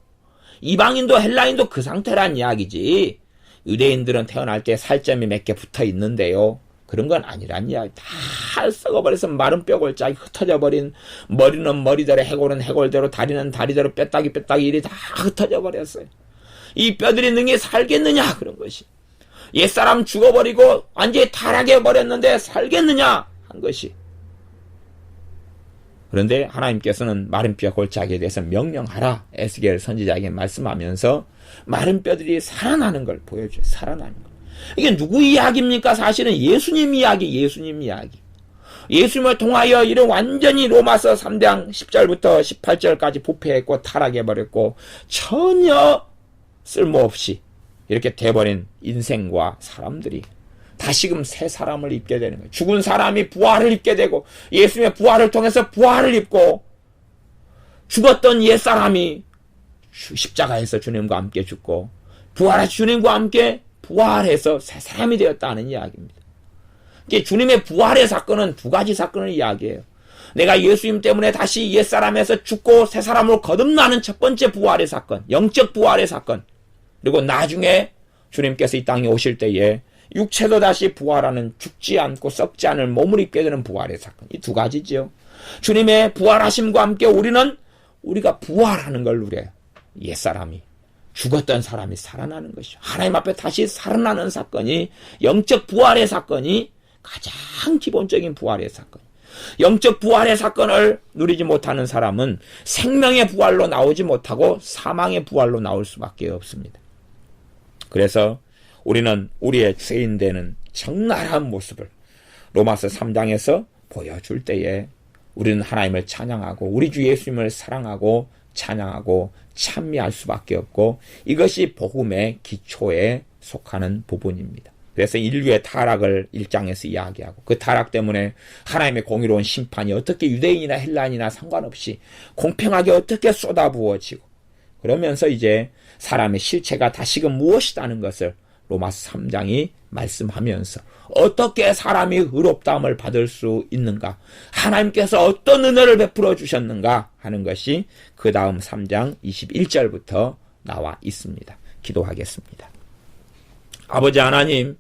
이방인도 헬라인도 그 상태란 이야기지. 유대인들은 태어날 때 살점이 몇 개 붙어 있는데요. 그런 건 아니란 이야기. 다 썩어버려서 마른 뼈골짜기 흩어져 버린 머리는 머리대로 해골은 해골대로 다리는 다리대로 뼈다귀 일이 다 흩어져 버렸어요. 이 뼈들이 능히 살겠느냐 그런 것이. 옛사람 죽어버리고 완전히 타락해 버렸는데 살겠느냐 한 것이. 그런데 하나님께서는 마른 뼈 골짜기에 대해서 명령하라 에스겔 선지자에게 말씀하면서 마른 뼈들이 살아나는 걸 보여줘요. 살아나는 걸. 이게 누구 이야기입니까? 사실은 예수님 이야기, 예수님 이야기. 예수님을 통하여 이런 완전히 로마서 3장 10절부터 18절까지 부패했고 타락해버렸고 전혀 쓸모없이 이렇게 돼버린 인생과 사람들이 다시금 새 사람을 입게 되는 거예요. 죽은 사람이 부활을 입게 되고 예수님의 부활을 통해서 부활을 입고 죽었던 옛사람이 십자가에서 주님과 함께 죽고 부활한 주님과 함께 부활해서 새 사람이 되었다는 이야기입니다. 이게 주님의 부활의 사건은 두 가지 사건을 이야기해요. 내가 예수님 때문에 다시 옛사람에서 죽고 새 사람으로 거듭나는 첫 번째 부활의 사건, 영적 부활의 사건. 그리고 나중에 주님께서 이 땅에 오실 때에 육체도 다시 부활하는 죽지 않고 썩지 않을 몸을 입게 되는 부활의 사건. 이 두 가지죠. 주님의 부활하심과 함께 우리가 부활하는 걸 누려요. 옛사람이. 죽었던 사람이 살아나는 것이죠. 하나님 앞에 다시 살아나는 사건이 영적 부활의 사건이 가장 기본적인 부활의 사건. 영적 부활의 사건을 누리지 못하는 사람은 생명의 부활로 나오지 못하고 사망의 부활로 나올 수밖에 없습니다. 그래서 우리는 우리의 죄인되는 적나라한 모습을 로마서 3장에서 보여줄 때에 우리는 하나님을 찬양하고 우리 주 예수님을 사랑하고 찬양하고 찬미할 수밖에 없고 이것이 복음의 기초에 속하는 부분입니다. 그래서 인류의 타락을 1장에서 이야기하고 그 타락 때문에 하나님의 공의로운 심판이 어떻게 유대인이나 헬라인이나 상관없이 공평하게 어떻게 쏟아부어지고 그러면서 이제 사람의 실체가 다시금 무엇이다는 것을 로마서 3장이 말씀하면서 어떻게 사람이 의롭다함을 받을 수 있는가 하나님께서 어떤 은혜를 베풀어 주셨는가 하는 것이 그 다음 3장 21절부터 나와 있습니다. 기도하겠습니다. 아버지 하나님,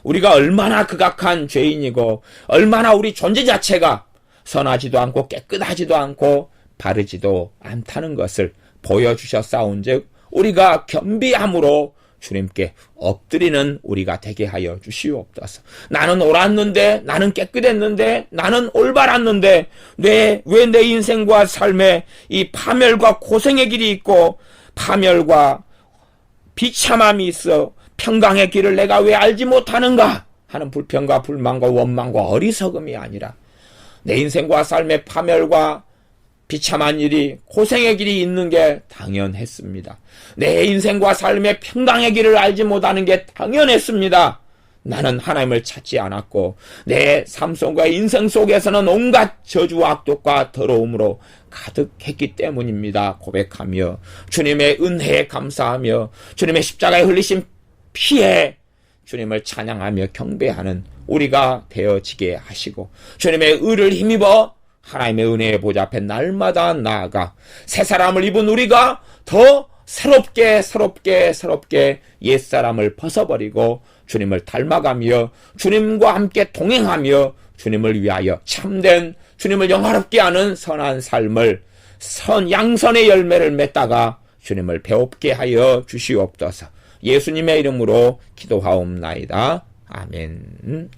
우리가 얼마나 극악한 죄인이고 얼마나 우리 존재 자체가 선하지도 않고 깨끗하지도 않고 바르지도 않다는 것을 보여주셨사온즉 우리가 겸비함으로 주님께 엎드리는 우리가 되게 하여 주시옵소서. 나는 옳았는데, 나는 깨끗했는데, 나는 올바랐는데 왜 내 인생과 삶에 이 파멸과 고생의 길이 있고 파멸과 비참함이 있어 평강의 길을 내가 왜 알지 못하는가 하는 불평과 불만과 원망과 어리석음이 아니라 내 인생과 삶의 파멸과 비참한 일이, 고생의 길이 있는 게 당연했습니다. 내 인생과 삶의 평강의 길을 알지 못하는 게 당연했습니다. 나는 하나님을 찾지 않았고 내 삶 속과 인생 속에서는 온갖 저주와 악독과 더러움으로 가득했기 때문입니다. 고백하며 주님의 은혜에 감사하며 주님의 십자가에 흘리신 피에 주님을 찬양하며 경배하는 우리가 되어지게 하시고, 주님의 의를 힘입어 하나님의 은혜의 보좌 앞에 날마다 나아가 새 사람을 입은 우리가 더 새롭게 옛사람을 벗어버리고 주님을 닮아가며 주님과 함께 동행하며 주님을 위하여 참된 주님을 영화롭게 하는 선한 삶을, 양선의 열매를 맺다가 주님을 배웁게 하여 주시옵소서. 예수님의 이름으로 기도하옵나이다. 아멘.